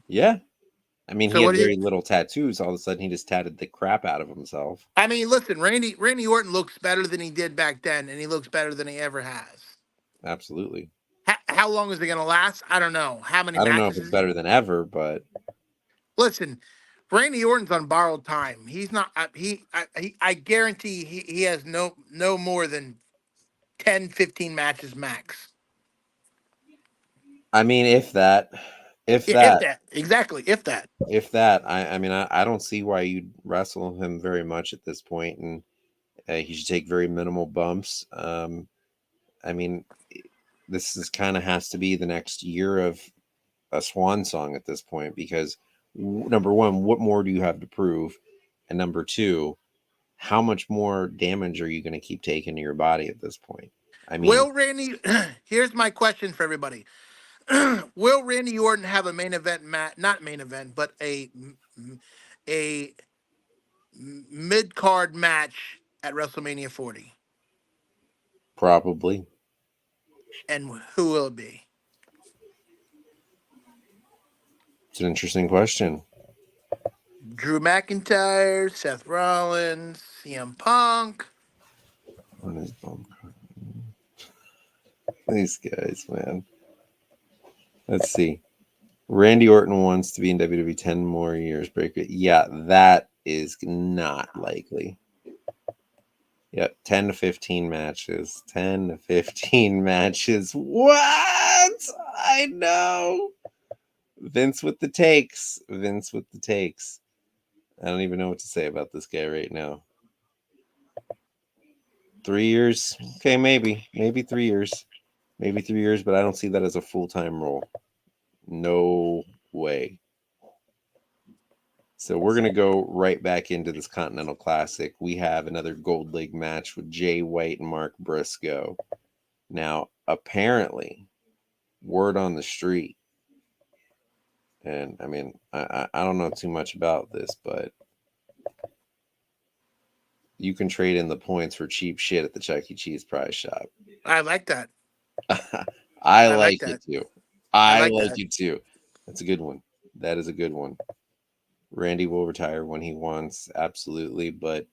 Yeah. I mean, So he what had do you- very little tattoos. All of a sudden, he just tatted the crap out of himself. I mean, listen, Randy Orton looks better than he did back then, and he looks better than he ever has. Absolutely. How long is it going to last? I don't know. How many I don't know if matches? it's better than ever, but Listen, Randy Orton's on borrowed time. He's not. I guarantee he has no more than 10, 15 matches max. I mean, if that. Exactly. If that. I mean, I don't see why you'd wrestle him very much at this point, and he should take very minimal bumps. I mean, this is kind of has to be the next year of a swan song at this point, because number one, what more do you have to prove? And number two, how much more damage are you going to keep taking to your body at this point? I mean, Will Randy? Here's my question for everybody. Will Randy Orton have a main event not main event, but a mid-card match at WrestleMania 40? probably. And who will it be? It's an interesting question. Drew McIntyre, Seth Rollins, CM Punk. What is these guys, man? Let's see. Randy Orton wants to be in WWE 10 more years. Breaker. Yeah, that is not likely. Yeah, 10 to 15 matches. 10 to 15 matches. What? I know. Vince with the takes. I don't even know what to say about this guy right now. 3 years? Okay, maybe 3 years. Maybe 3 years, but I don't see that as a full-time role. No way. So we're gonna go right back into this Continental Classic. We have another Gold League match with Jay White and Mark Briscoe. Now, apparently, word on the street, and I mean, I don't know too much about this, but you can trade in the points for cheap shit at the Chuck E. Cheese prize shop. I like that. I like like that. it too. I I like like that. it too. That's a good one. That is a good one. Randy will retire when he wants, absolutely, but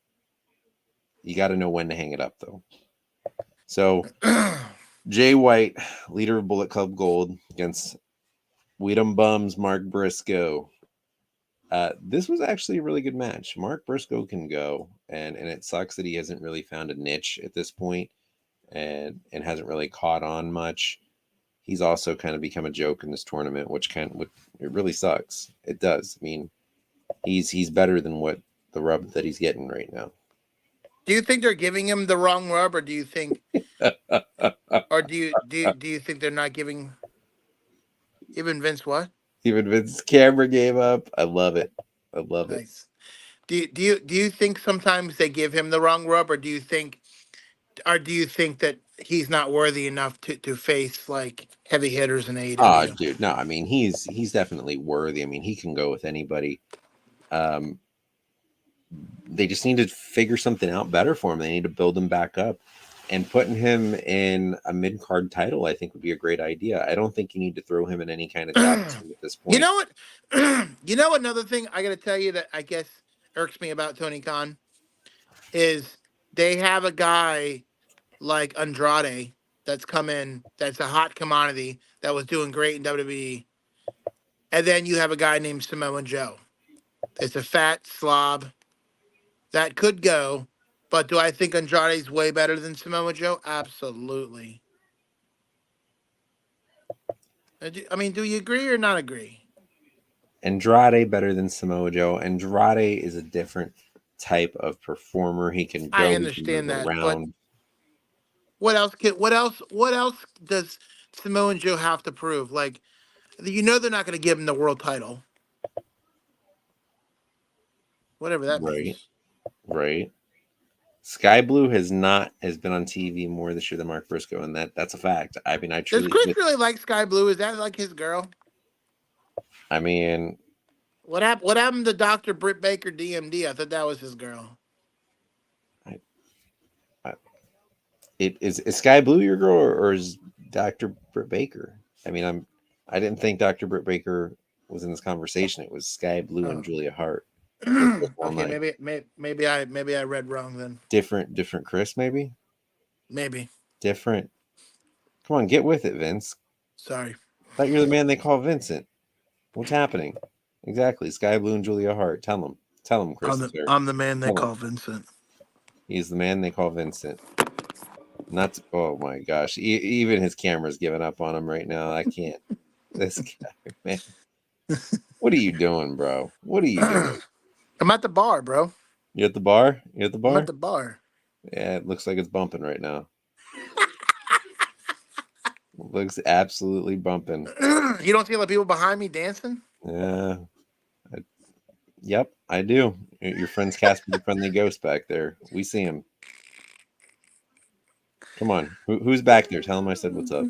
you got to know when to hang it up, though. So, Jay White, leader of Bullet Club Gold, against Weed'em Bums Mark Briscoe. This was actually a really good match. Mark Briscoe can go, and it sucks that he hasn't really found a niche at this point, and hasn't really caught on much. He's also kind of become a joke in this tournament, which it really sucks. It does. I mean, he's better than what the rub that he's getting right now. Do you think they're giving him the wrong rub, or do you think, or do you think they're not giving even Vince what? Even Vince's camera gave up. I love it. I love it. Nice. Do you think sometimes they give him the wrong rub, or do you think that he's not worthy enough to face like heavy hitters in Oh, AEW? dude, no. I mean, he's definitely worthy. I mean, he can go with anybody. They just need to figure something out better for him. They need to build him back up, and putting him in a mid card title, I think, would be a great idea. I don't think you need to throw him in any kind of tag team at this point. You know what? You know another thing I got to tell you that I guess irks me about Tony Khan is they have a guy like Andrade that's come in, that's a hot commodity, that was doing great in WWE. And then you have a guy named Samoa Joe. It's a fat slob that could go, but do I think Andrade's way better than Samoa Joe? Absolutely. I mean, do you agree or not agree? Andrade better than Samoa Joe. Andrade is a different type of performer. He can go, I he can understand move that, but around. what else does Samoa Joe have to prove? Like, you know they're not going to give him the world title. Whatever that Right, means. right. Sky Blue has been on TV more this year than Mark Briscoe, and that's a fact. I mean, Does Chris really like Sky Blue? Is that like his girl? I mean, What happened to Dr. Britt Baker DMD? I thought that was his girl. is Sky Blue your girl, or is Dr. Britt Baker? I mean, I didn't think Dr. Britt Baker was in this conversation. It was Sky Blue and Julia Hart. Okay, maybe I read wrong then. Different Chris, maybe. Maybe. Different. Come on, get with it, Vince. Sorry. I thought you're the man they call Vincent. What's happening? Exactly. Sky Blue and Julia Hart. Tell him, Christopher. I'm the man they call Vincent. He's the man they call Vincent. Not to, oh my gosh. Even his camera's giving up on him right now. I can't. This guy, man. What are you doing, bro? What are you doing? I'm at the bar, bro. You at the bar? You at the bar? I'm at the bar. Yeah, it looks like it's bumping right now. Looks absolutely bumping. You don't see a lot of people behind me dancing? Yeah. Yep, I do. Your friend's Casper the Friendly Ghost back there. We see him. Come on. Who's back there? Tell him I said what's up.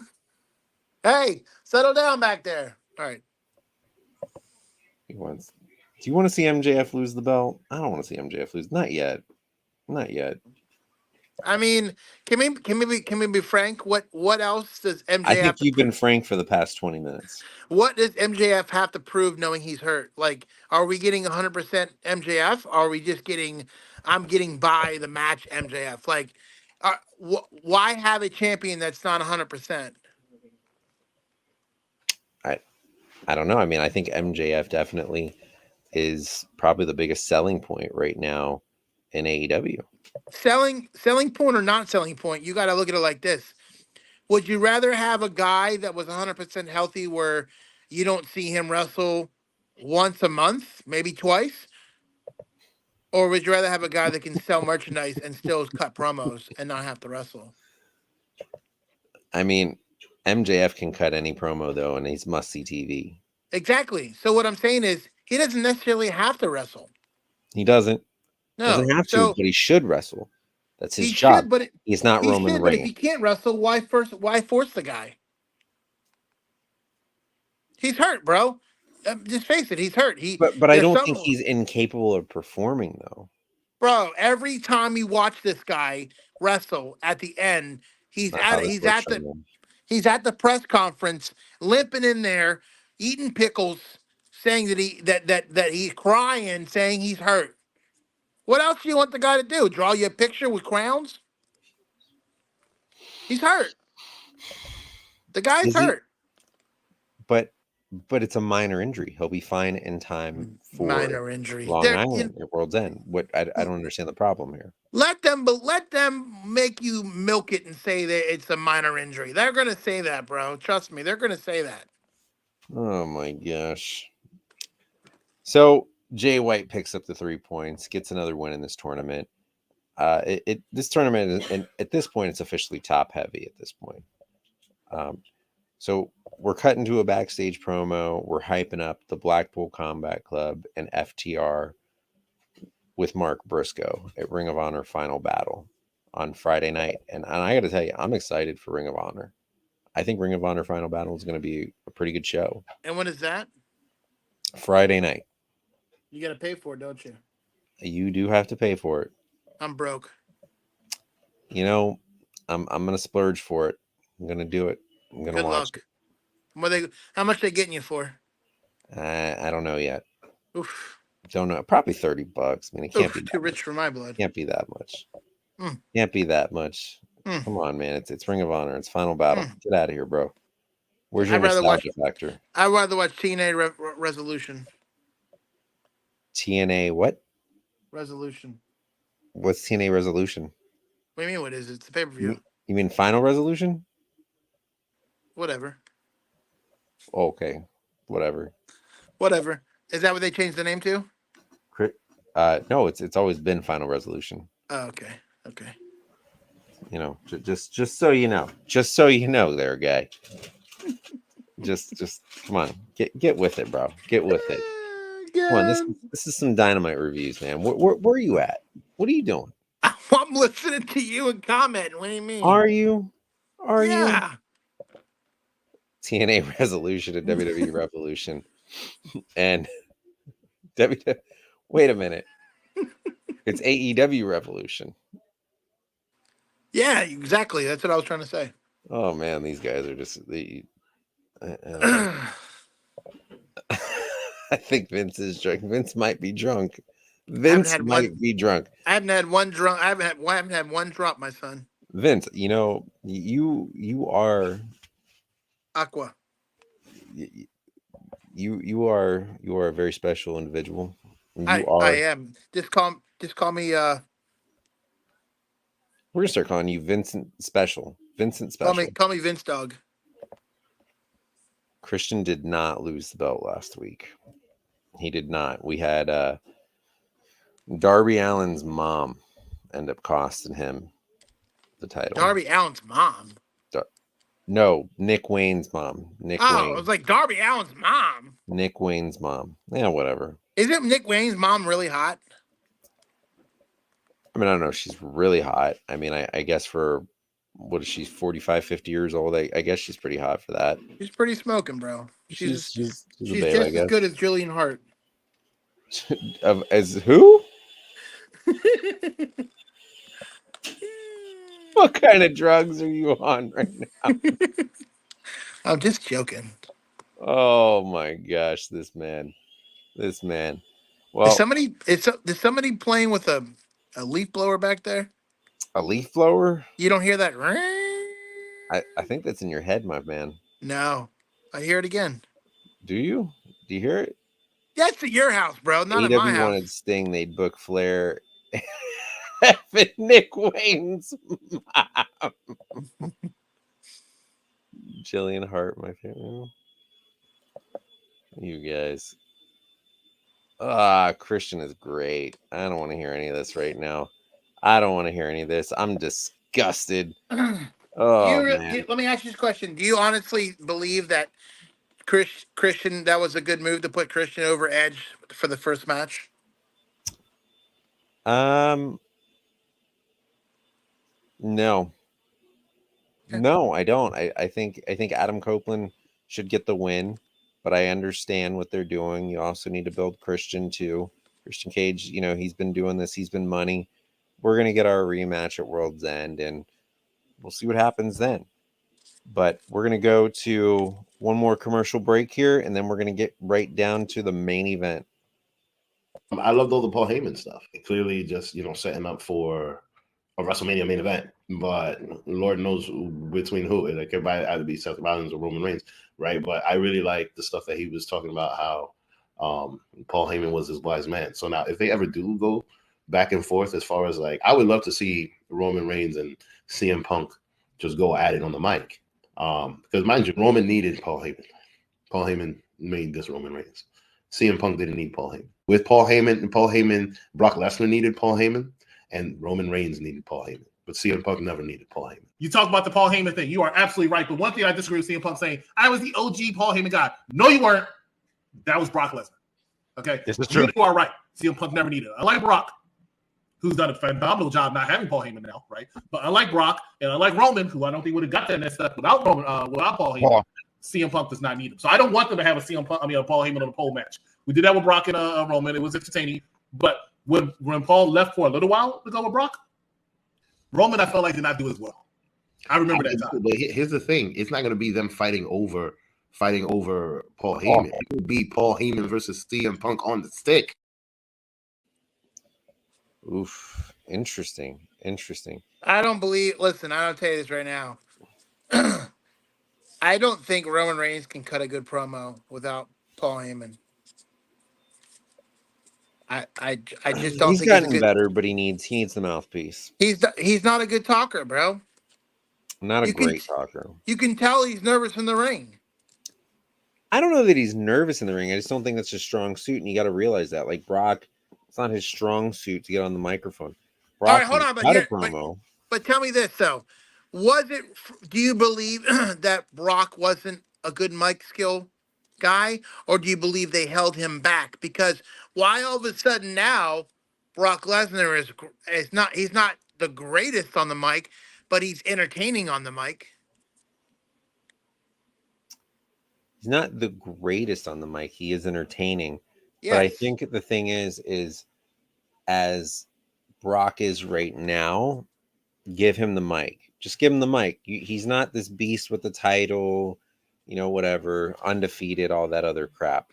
Hey, settle down back there. All right. He wants. Do you want to see MJF lose the belt? I don't want to see MJF lose. Not yet. Not yet. I mean, can we be frank? What else does MJF? I think you've been frank for the past 20 minutes. What does MJF have to prove knowing he's hurt? Like, are we getting 100% MJF? Or are we just getting, I'm getting by the match MJF? Like, why have a champion that's not 100%? I don't know. I mean, I think MJF definitely is probably the biggest selling point right now in AEW. Selling point or not selling point, you got to look at it like this. Would you rather have a guy that was 100% healthy where you don't see him wrestle once a month, maybe twice? Or would you rather have a guy that can sell merchandise and still cut promos and not have to wrestle? I mean, MJF can cut any promo, though, and he's must-see TV. Exactly. So what I'm saying is He doesn't necessarily have to wrestle. He doesn't. No. Doesn't have to, So but he should wrestle. That's his he job. should, but He's not Roman But if Reigns. he can't wrestle, why force the guy? He's hurt, bro. Just face it, he's hurt. But I don't think he's incapable of performing, though. Bro, every time you watch this guy wrestle at the end, he's at the press conference, limping in there, eating pickles, saying that he's crying, saying he's hurt. What else do you want the guy to do? Draw you a picture with crowns? He's hurt. The guy's hurt. But it's a minor injury. He'll be fine in time for minor injury. Long Island at World's End. I don't understand the problem here. Let them make you milk it and say that it's a minor injury. They're gonna say that, bro. Trust me, they're gonna say that. Oh my gosh. So Jay White picks up the 3 points, gets another win in this tournament. This tournament, and at this point, it's officially top heavy at this point. So we're cutting to a backstage promo. We're hyping up the Blackpool Combat Club and FTR with Mark Briscoe at Ring of Honor Final Battle on Friday night. And I got to tell you, I'm excited for Ring of Honor. I think Ring of Honor Final Battle is going to be a pretty good show. And when is that? Friday night. You got to pay for it, don't you? You do have to pay for it. I'm broke. You know, I'm going to splurge for it. I'm going to do it. I'm going to watch it. How much they getting you for? I don't know yet. Oof. Don't know. Probably $30. I mean, it can't be too rich for my blood. Can't be that much. Can't be that much. Come on, man. It's Ring of Honor. It's Final Battle. Get out of here, bro. Where's your nostalgia factor? I'd rather watch TNA Resolution. TNA what? Resolution. What's TNA Resolution? What do you mean? What is it? It's a pay-per-view. You mean Final Resolution? Whatever. Okay. Whatever. Is that what they changed the name to? No, it's always been Final Resolution. Oh, okay. You know, just so you know. Just so you know there, guy. Just come on. Get with it, bro. Get with it. Come on, this is some Dynamite reviews, man. Where are you at? What are you doing? I'm listening to you and commenting. What do you mean? Are you? Yeah. TNA Resolution and WWE Revolution. And wait a minute. It's AEW Revolution. Yeah, exactly. That's what I was trying to say. Oh man, these guys are just I think Vince is drunk. Vince might be drunk. Vince might be drunk. I haven't had one drunk. I haven't had one drop, my son. Vince, you know, you are Aqua. You are a very special individual. I am. Just call me we're gonna start calling you Vincent Special. Vincent Special. Call me Vince Dog. Christian did not lose the belt last week. He did not. We had Darby Allin's mom end up costing him the title. Darby Allin's mom? No, Nick Wayne's mom. Wayne. I was like, Darby Allin's mom? Nick Wayne's mom. Yeah, whatever. Isn't Nick Wayne's mom really hot? I mean, I don't know. She's really hot. I mean, I guess for, what is she, 45, 50 years old? I guess she's pretty hot for that. She's pretty smoking, bro. She's a babe, just as good as Jillian Hart. As who? What kind of drugs are you on right now? I'm just joking. Oh my gosh, this man. Well, is somebody playing with a leaf blower back there? A leaf blower? You don't hear that? I think that's in your head, my man. No, I hear it again. Do you? Do you hear it? That's at your house, bro. Not at my house. Wanted Sting. They'd book Flair. Nick Wayne's mom. Jillian Hart, my favorite. You guys. Christian is great. I don't want to hear any of this right now. I don't want to hear any of this. I'm disgusted. Man. Let me ask you this question. Do you honestly believe that Christian, that was a good move to put Christian over Edge for the first match? No. Okay. No, I don't. I think Adam Copeland should get the win, but I understand what they're doing. You also need to build Christian too. Christian Cage, he's been doing this. He's been money. We're gonna get our rematch at World's End, and we'll see what happens then. But we're gonna go to one more commercial break here, and then we're gonna get right down to the main event. I loved all the Paul Heyman stuff. Clearly, just setting up for a WrestleMania main event, but Lord knows between who. Like everybody either be Seth Rollins or Roman Reigns, right? But I really like the stuff that he was talking about, how Paul Heyman was his wise man. So now, if they ever do go back and forth, as far as I would love to see Roman Reigns and CM Punk just go at it on the mic, because mind you, Roman needed Paul Heyman. Paul Heyman made this Roman Reigns. CM Punk didn't need Paul Heyman. With Paul Heyman, Brock Lesnar needed Paul Heyman, and Roman Reigns needed Paul Heyman. But CM Punk never needed Paul Heyman. You talk about the Paul Heyman thing. You are absolutely right. But one thing I disagree with CM Punk saying, I was the OG Paul Heyman guy. No, you weren't. That was Brock Lesnar. Okay? This is true. You are right. CM Punk never needed it. I like Brock, who's done a phenomenal job not having Paul Heyman now, right? But I like Brock, and I like Roman, who I don't think would have got that next step without Paul Heyman. CM Punk does not need him. So I don't want them to have a Paul Heyman on a pole match. We did that with Brock and Roman. It was entertaining. But when Paul left for a little while to go with Brock, Roman, I felt like, did not do as well. I remember that time. But here's the thing. It's not going to be them fighting over Paul Heyman. It will be Paul Heyman versus CM Punk on the stick. Oof. Interesting. I don't tell you this right now. I don't think Roman Reigns can cut a good promo without Paul Heyman. I just don't He's think gotten better, but he needs the mouthpiece. He's not a good talker, bro. Not a great talker. You can tell he's nervous in the ring. I don't know that he's nervous in the ring. I just don't think that's his strong suit, and you got to realize that. Like Brock, it's not his strong suit to get on the microphone. Brock, all right, hold on, but tell me this though: do you believe that Brock wasn't a good mic skill guy, or do you believe they held him back? Because why all of a sudden now Brock Lesnar he's not the greatest on the mic, but he's entertaining on the mic. He's not the greatest on the mic. He is entertaining. Yes. But I think the thing is as Brock is right now, give him the mic. Just give him the mic. He's not this beast with the title, whatever, undefeated, all that other crap.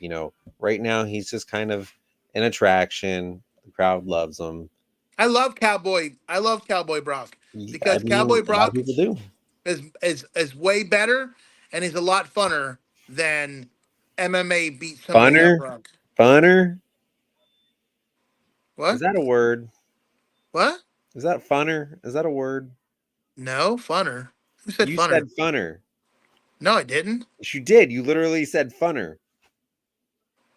Right now he's just kind of an attraction. The crowd loves him. I love Cowboy Brock because Cowboy Brock people do. is way better, and he's a lot funner than MMA beat somebody up, Brock. Funner? What? Is that a word? What? Is that funner? Is that a word? No, funner. Who said you funner? You said funner. No, I didn't. Yes, you did. You literally said funner.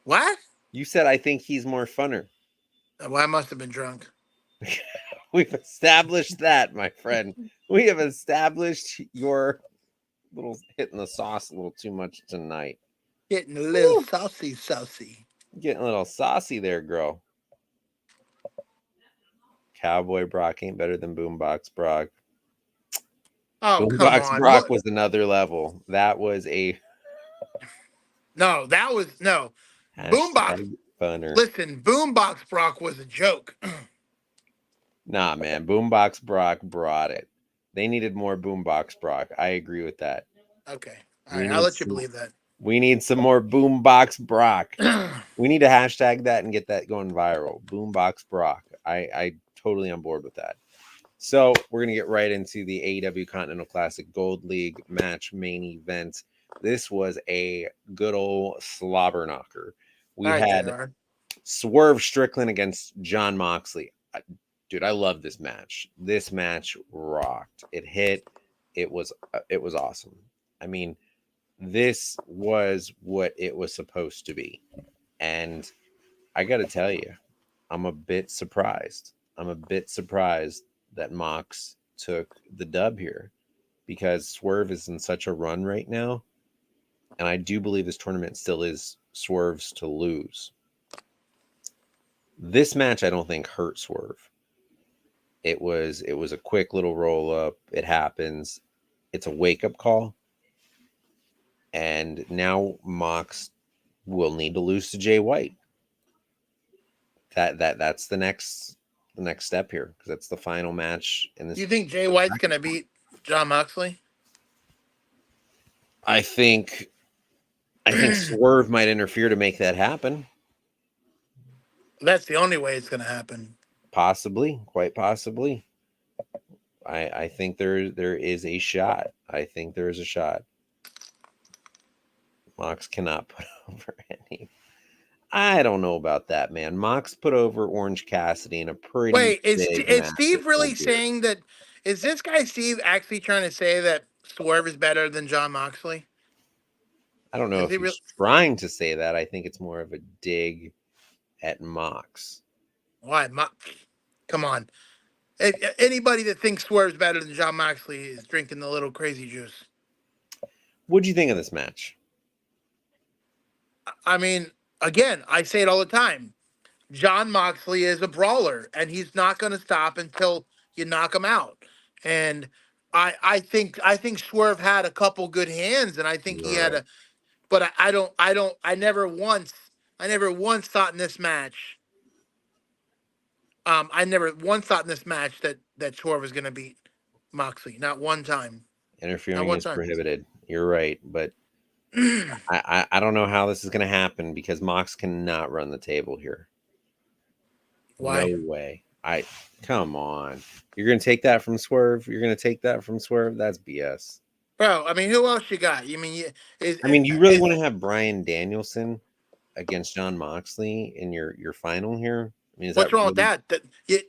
What? You said, I think he's more funner. Well, I must have been drunk. We've established that, my friend. We have established your little hitting the sauce a little too much tonight. Getting a little saucy. Getting a little saucy there, girl. Cowboy Brock ain't better than Boombox Brock. Oh, Boombox come on. Brock was another level. That was a... No. Boombox. Funner. Listen, Boombox Brock was a joke. Nah, man. Boombox Brock brought it. They needed more Boombox Brock. I agree with that. Okay. All right, I'll let you believe that. We need some more Boombox Brock. We need to hashtag that and get that going viral. Boombox Brock. I totally on board with that. So we're going to get right into the AEW Continental Classic Gold League match main event. This was a good old slobber knocker. We had Swerve Strickland against Jon Moxley. Dude, I love this match. This match rocked. It hit. It was awesome. I mean, this was what it was supposed to be. And I got to tell you, I'm a bit surprised. That Mox took the dub here because Swerve is in such a run right now. and I do believe this tournament still is Swerve's to lose. This match, I don't think hurt Swerve. It was a quick little roll up. It happens. It's a wake up call, and now Mox will need to lose to Jay White. That's the next step here, because that's the final match in this. You think Jay White's gonna beat John Moxley? I think Swerve might interfere to make that happen. That's the only way it's gonna happen. Possibly, quite possibly. I think there is a shot. I think there is a shot. Mox cannot put over any. I don't know about that, man. Mox put over Orange Cassidy in a pretty. Wait, is match. Steve really saying that? Is this guy Steve actually trying to say that Swerve is better than John Moxley? I don't know if he's trying to say that. I think it's more of a dig at Mox. Why? Come on. Anybody that thinks Swerve's better than John Moxley is drinking the little crazy juice. What'd you think of this match? I mean, again, I say it all the time. John Moxley is a brawler, and he's not going to stop until you knock him out. And I think Swerve had a couple good hands, and I think he had a. But I never once thought in this match. I never once thought in this match that Swerve was going to beat Moxley. Not one time. Interfering is prohibited. You're right, but I don't know how this is going to happen, because Mox cannot run the table here. Why? No way. Come on. You're going to take that from Swerve? You're going to take that from Swerve? That's BS. Bro, I mean, who else you got? You mean you really want to have Bryan Danielson against John Moxley in your final here? I mean, what's wrong with that?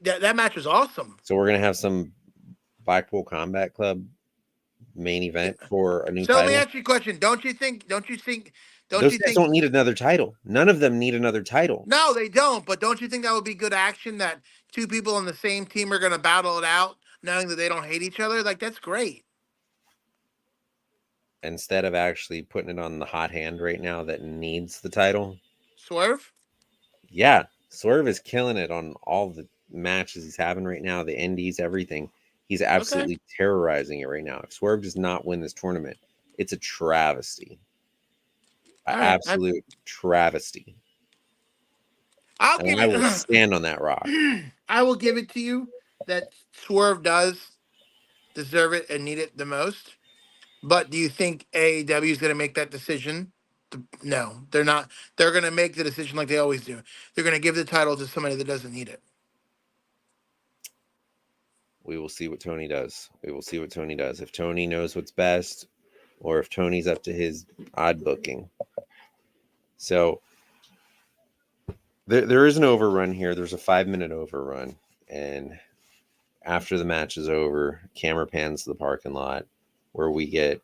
That match was awesome. So we're going to have some Blackpool Combat Club main event for a new title? title? Let me ask you a question. Don't you think those guys don't need another title? None of them need another title. No, they don't. But don't you think that would be good action, that two people on the same team are going to battle it out, knowing that they don't hate each other? Like, that's great. Instead of actually putting it on the hot hand right now that needs the title. Swerve? Yeah. Swerve is killing it on all the matches he's having right now, the indies, everything. He's absolutely terrorizing it right now. If Swerve does not win this tournament, it's a travesty. Absolute travesty. I will stand on that rock. I will give it to you that Swerve does deserve it and need it the most. But do you think AEW is going to make that decision? No, they're not. They're going to make the decision like they always do. They're going to give the title to somebody that doesn't need it. We will see what Tony does. If Tony knows what's best, or if Tony's up to his odd booking. So there is an overrun here. There's a 5-minute overrun. And after the match is over, camera pans to the parking lot, where we get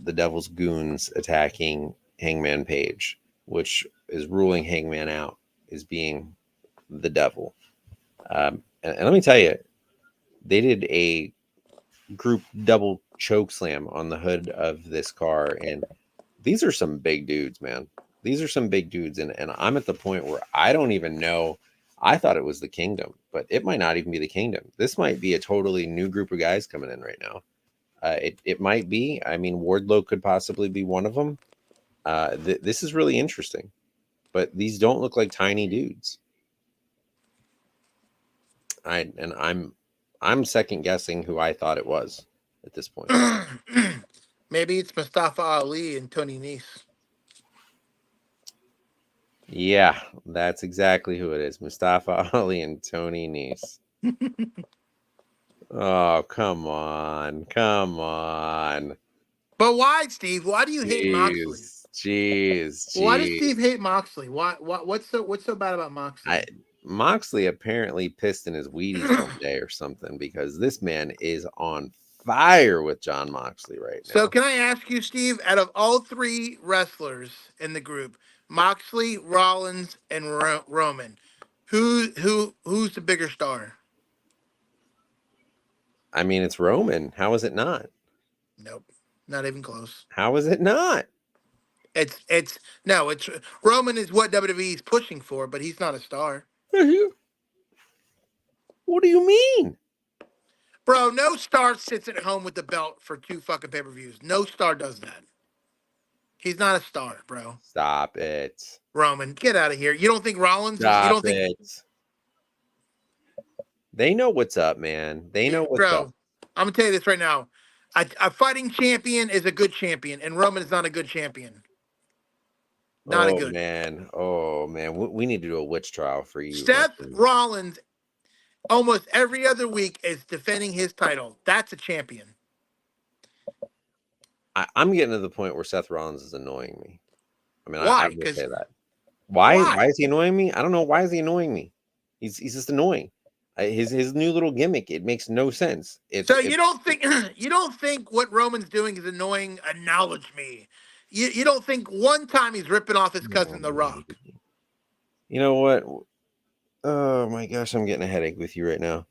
the Devil's Goons attacking Hangman Page, which is ruling Hangman out as being the devil. And let me tell you, they did a group double choke slam on the hood of this car, and these are some big dudes, man. These are some big dudes, and I'm at the point where I don't even know. I thought it was the Kingdom, but it might not even be the Kingdom. This might be a totally new group of guys coming in right now. It might be. I mean, Wardlow could possibly be one of them. This is really interesting, but these don't look like tiny dudes. I'm second guessing who I thought it was at this point. Maybe it's Mustafa Ali and Tony Nese. Yeah, that's exactly who it is. Mustafa Ali and Tony Nese. Oh, come on. But why, Steve? Why do you hate Moxley? Jeez. Why does Steve hate Moxley? What's so bad about Moxley? Moxley apparently pissed in his Wheaties one day or something, because this man is on fire with John Moxley right now. So can I ask you, Steve, out of all three wrestlers in the group, Moxley, Rollins, and Roman, who's the bigger star? I mean, it's Roman. How is it not? Nope. Not even close. How is it not? It's Roman is what WWE is pushing for, but he's not a star. What do you mean? Bro, no star sits at home with the belt for 2 fucking pay-per-views. No star does that. He's not a star, bro. Stop it. Roman, get out of here. You don't think Rollins is, you Stop don't think it. They know what's up, man. They know what's bro, up. I'm gonna tell you this right now. A fighting champion is a good champion, and Roman is not a good champion. Not a good. Man. Oh man. We need to do a witch trial for you. Seth Rollins almost every other week is defending his title. That's a champion. I'm getting to the point where Seth Rollins is annoying me. I mean, Why? I will say that. Why is he annoying me? I don't know. Why is he annoying me? He's just annoying. His new little gimmick, it makes no sense. You don't think what Roman's doing is annoying? Acknowledge me. You don't think one time he's ripping off his cousin The Rock? You know what? Oh my gosh, I'm getting a headache with you right now.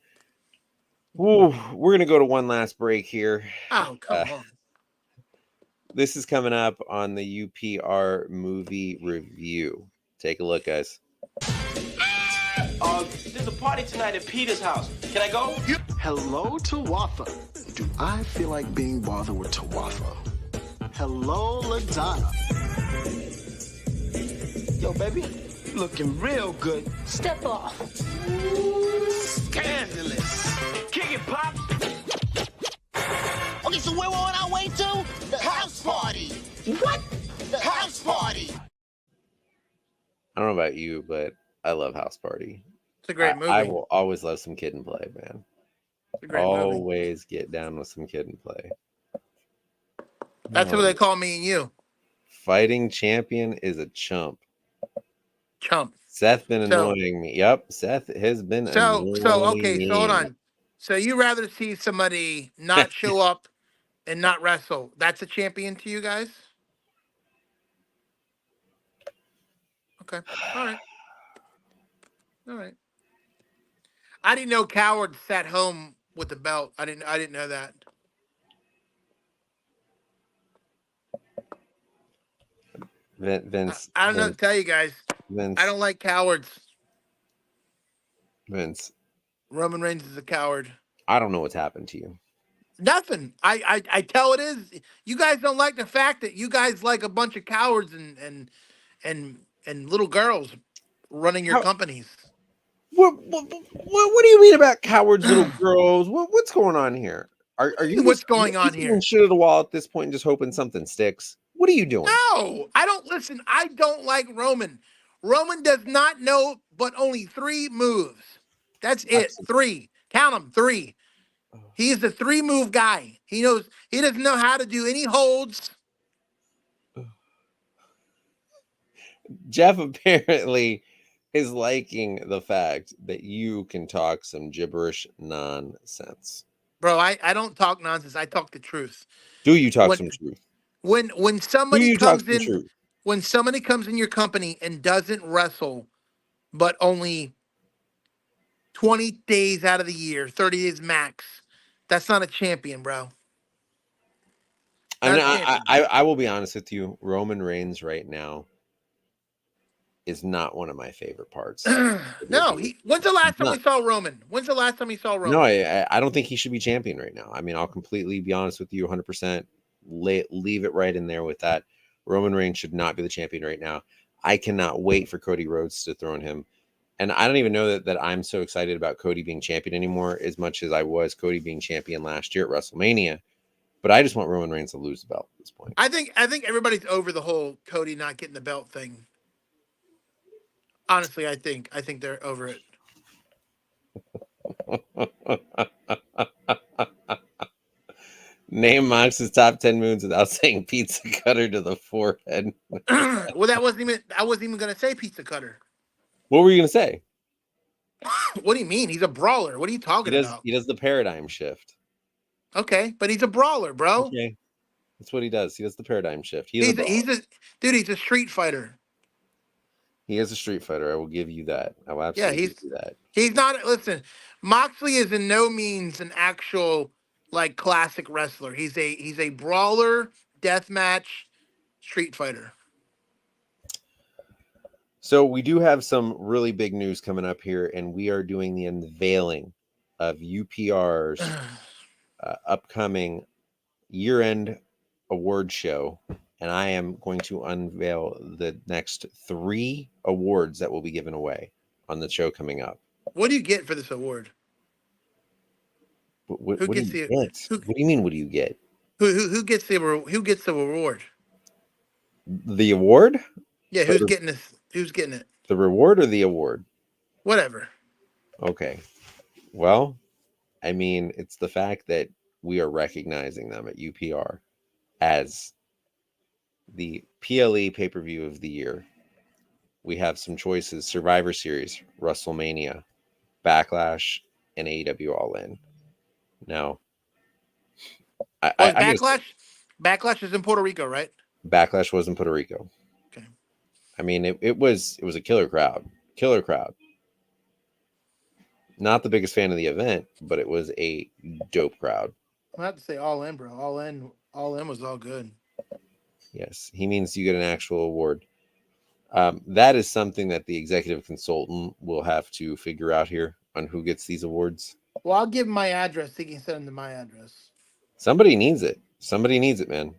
Ooh, we're gonna go to one last break here. Oh, come on. This is coming up on the UPR movie review. Take a look, guys. There's a party tonight at Peter's house. Can I go? Hello, Tawatha. Do I feel like being bothered with Tawatha? Hello, LaDonna. Yo, baby, you looking real good. Step off. Scandalous. Kick it, Pop. Okay, so where we're on our way to? The house party. What? The house party. I don't know about you, but I love House Party. It's a great movie. I will always love some Kid and Play, man. It's a great always get down with some Kid and Play. That's what they call me and you. Fighting champion is a chump. Chump. Seth been annoying me. Yep, Seth has been annoying me. Okay, so hold on. So you rather see somebody not show up and not wrestle? That's a champion to you guys? Okay. All right. I didn't know Coward sat home with the belt. I didn't know that. Vince. I don't know what to tell you guys. Vince. I don't like cowards. Vince. Roman Reigns is a coward. I don't know what's happened to you. Nothing. I tell it is. You guys don't like the fact that you guys like a bunch of cowards and little girls running your companies. What do you mean about cowards, little girls? What's going on here? Are you what's going on here? Shit at the wall at this point and just hoping something sticks. What are you doing? No, I don't listen. I don't like Roman. Roman does not know but only 3 moves. That's it. 3. Count them. 3. He is a 3-move guy. He doesn't know how to do any holds. Jeff apparently is liking the fact that you can talk some gibberish nonsense. Bro, I don't talk nonsense. I talk the truth. Do you talk some truth? When somebody comes in, when somebody comes in your company and doesn't wrestle, but only 20 days out of the year, 30 days max, that's not a champion, bro. I will be honest with you. Roman Reigns right now is not one of my favorite parts. No, when's the last time we saw Roman? No, I don't think he should be champion right now. I mean, I'll completely be honest with you 100%. Leave it right in there with that. Roman Reigns should not be the champion right now. I cannot wait for Cody Rhodes to dethrone him. And I don't even know that I'm so excited about Cody being champion anymore as much as I was Cody being champion last year at WrestleMania. But I just want Roman Reigns to lose the belt at this point. I think everybody's over the whole Cody not getting the belt thing. Honestly, I think they're over it. Name Mox's top 10 moves without saying pizza cutter to the forehead. Well, I wasn't even gonna say pizza cutter. What were you gonna say? What do you mean? He's a brawler. What are you talking about? He does the paradigm shift. Okay, but he's a brawler, bro. Okay. That's what he does. He does the paradigm shift. He's a street fighter. He is a street fighter. I will give you that. I will absolutely give you that. He's not. Listen, Moxley is in no means an actual like classic wrestler. He's a brawler, deathmatch, street fighter. So we do have some really big news coming up here, and we are doing the unveiling of UPR's upcoming year-end award show, and I am going to unveil the next 3 awards that will be given away on the show coming up. What do you get for this award? What Who do gets you the get? What do you mean? What do you get? who gets the reward? The award? Yeah, Or who's getting this? Who's getting it? the reward or the award? Whatever. Okay. Well, I mean, it's the fact that we are recognizing them at UPR as the PLE pay-per-view of the year. We have some choices: Survivor Series, WrestleMania, Backlash, and AEW All In. Now, Was I'm gonna say Backlash is in Puerto Rico, right? Backlash was in Puerto Rico. Okay. I mean, it was a killer crowd. Killer crowd. Not the biggest fan of the event, but it was a dope crowd. I have to say All In, bro. All In was all good. Yes, he means you get an actual award. That is something that the executive consultant will have to figure out here on who gets these awards. Well, I'll give him my address. He can send them to my address. Somebody needs it. Somebody needs it, man.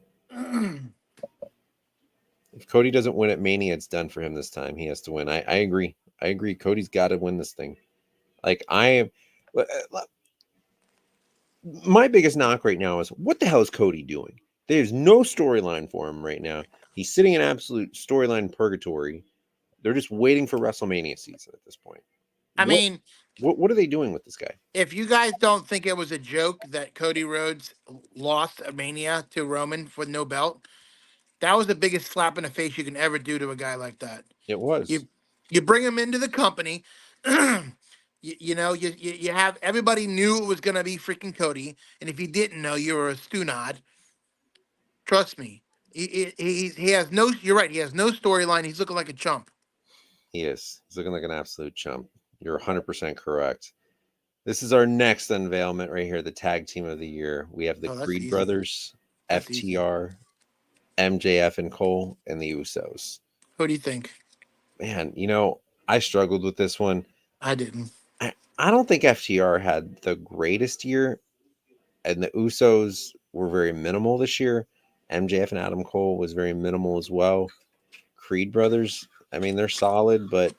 If Cody doesn't win at Mania, it's done for him this time. He has to win. I agree. I agree. Cody's got to win this thing. Like, my biggest knock right now is, what the hell is Cody doing? There's no storyline for him right now. He's sitting in absolute storyline purgatory. They're just waiting for WrestleMania season at this point. I mean, what are they doing with this guy? if you guys don't think it was a joke that Cody Rhodes lost a Mania to Roman for no belt, that was the biggest slap in the face you can ever do to a guy like that. It was. You bring him into the company. You have everybody knew it was going to be freaking Cody, and if you didn't know, you were a stunod. Trust me, he has no. You're right. He has no storyline. He's looking like a chump. He is. He's looking like an absolute chump. You're 100% correct. This is our next unveilment right here, the tag team of the year. We have the Creed brothers, FTR, MJF and Cole, and the Usos. Who do you think? Man, I struggled with this one. I didn't. I don't think FTR had the greatest year, and the Usos were very minimal this year. MJF and Adam Cole was very minimal as well. Creed brothers, I mean, they're solid, but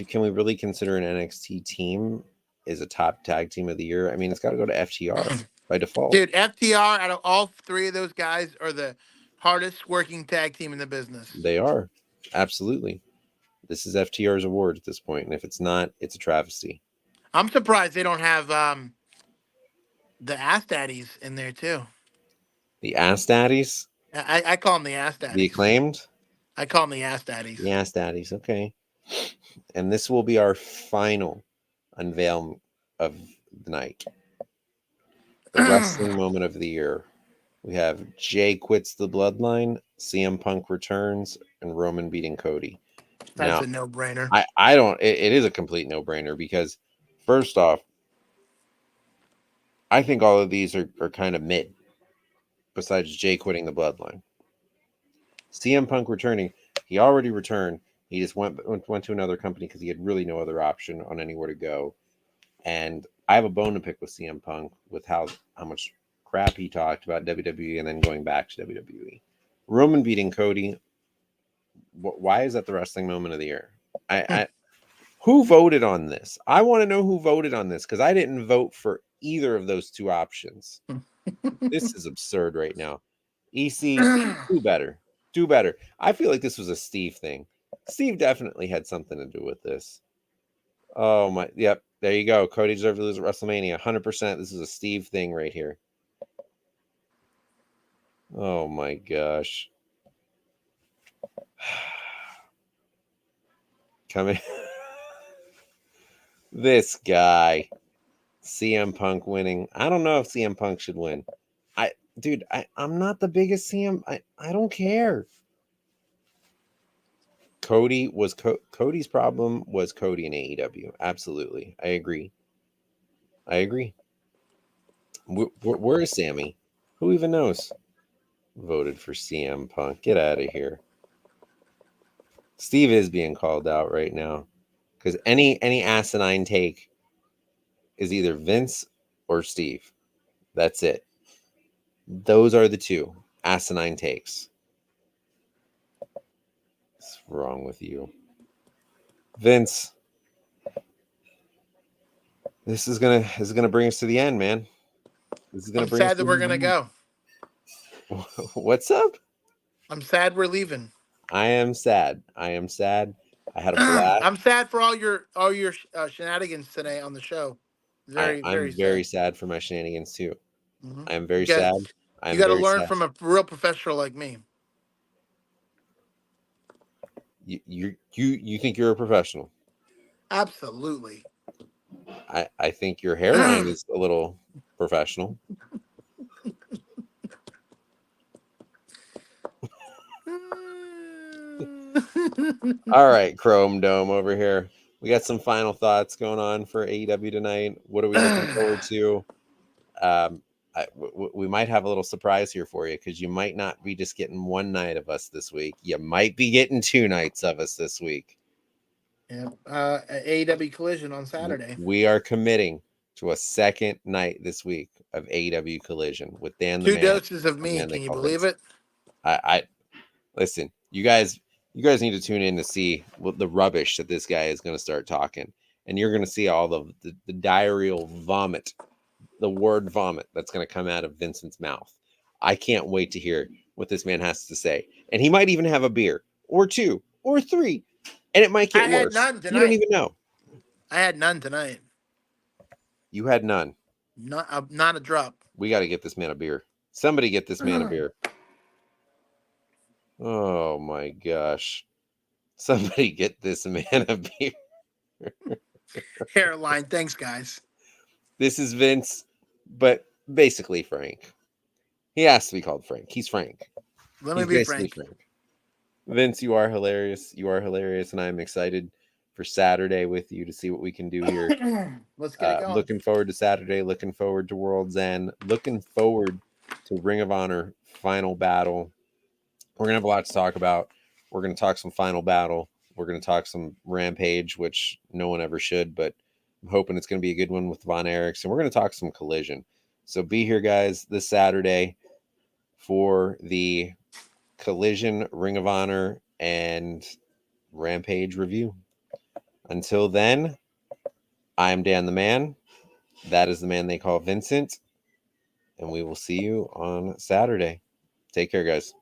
can we really consider an NXT team as a top tag team of the year? I mean, it's got to go to FTR by default. Dude, FTR, out of all 3 of those guys, are the hardest working tag team in the business. They are. Absolutely. This is FTR's award at this point, and if it's not, it's a travesty. I'm surprised they don't have the Ass Daddies in there too. The Ass Daddies? I call them the Ass Daddies. The Acclaimed? I call them the Ass Daddies. The Ass Daddies, okay. And this will be our final unveil of the night. The wrestling moment of the year. We have Jay quits the bloodline, CM Punk returns, and Roman beating Cody. That's a no-brainer. I don't. It is a complete no-brainer because, first off, I think all of these are kind of mid. Besides Jay quitting the bloodline, CM Punk returning. He already returned. He just went to another company because he had really no other option on anywhere to go. And I have a bone to pick with CM Punk with how much crap he talked about WWE and then going back to WWE. Roman beating Cody. Why is that the wrestling moment of the year? Who voted on this? I want to know who voted on this because I didn't vote for either of those 2 options. This is absurd right now. EC, do better. Do better. I feel like this was a Steve thing. Steve definitely had something to do with this. Oh my, yep. There you go. Cody deserved to lose at WrestleMania. 100%. This is a Steve thing right here. Oh my gosh. Coming. This guy. CM Punk winning. I don't know if CM Punk should win. I'm not the biggest CM. I don't care. Cody's problem was Cody and AEW. Absolutely. I agree. Where is Sammy? Who even knows? Voted for CM Punk. Get out of here. Steve is being called out right now because any asinine take is either Vince or Steve. That's it. Those are the two asinine takes. What's wrong with you, Vince? This is gonna bring us to the end, man. This is gonna I'm bring us sad that we're gonna go. What's up? I'm sad we're leaving. I am sad. I am sad. I had a blast. I'm sad for all your shenanigans today on the show. Very I'm very sad for my shenanigans too. Mm-hmm. I am very sad. You got to learn from a real professional like me. You think you're a professional? Absolutely. I think your hairline is a little professional. All right, Chrome Dome over here. We got some final thoughts going on for AEW tonight. What are we looking forward to? We might have a little surprise here for you because you might not be just getting one night of us this week. You might be getting 2 nights of us this week. Yeah, AEW Collision on Saturday. We are committing to a second night this week of AEW Collision with Dan the 2 Man. doses of me. Can you believe it? I listen. You guys need to tune in to see what the rubbish that this guy is going to start talking, and you're going to see all the diarrheal vomit, the word vomit that's going to come out of Vincent's mouth. I can't wait to hear what this man has to say, and he might even have a beer or 2 or 3. And it might get worse. None tonight. You don't even know. I had none tonight. You had none. Not a drop. We got to get this man a beer. Somebody get this man a beer. Oh my gosh. Somebody get this man a beer. Hairline. Thanks, guys. This is Vince, but basically Frank. He has to be called Frank. He's Frank. Let me be Frank. Vince, you are hilarious. You are hilarious, and I'm excited for Saturday with you to see what we can do here. Let's get it going. Looking forward to Saturday. Looking forward to World's End. Looking forward to Ring of Honor Final Battle. We're going to have a lot to talk about. We're going to talk some Final Battle. We're going to talk some Rampage, which no one ever should, but I'm hoping it's going to be a good one with Von Erichs. And we're going to talk some Collision. So be here, guys, this Saturday for the Collision, Ring of Honor, and Rampage review. Until then, I'm Dan the Man. That is the man they call Vincent. And we will see you on Saturday. Take care, guys.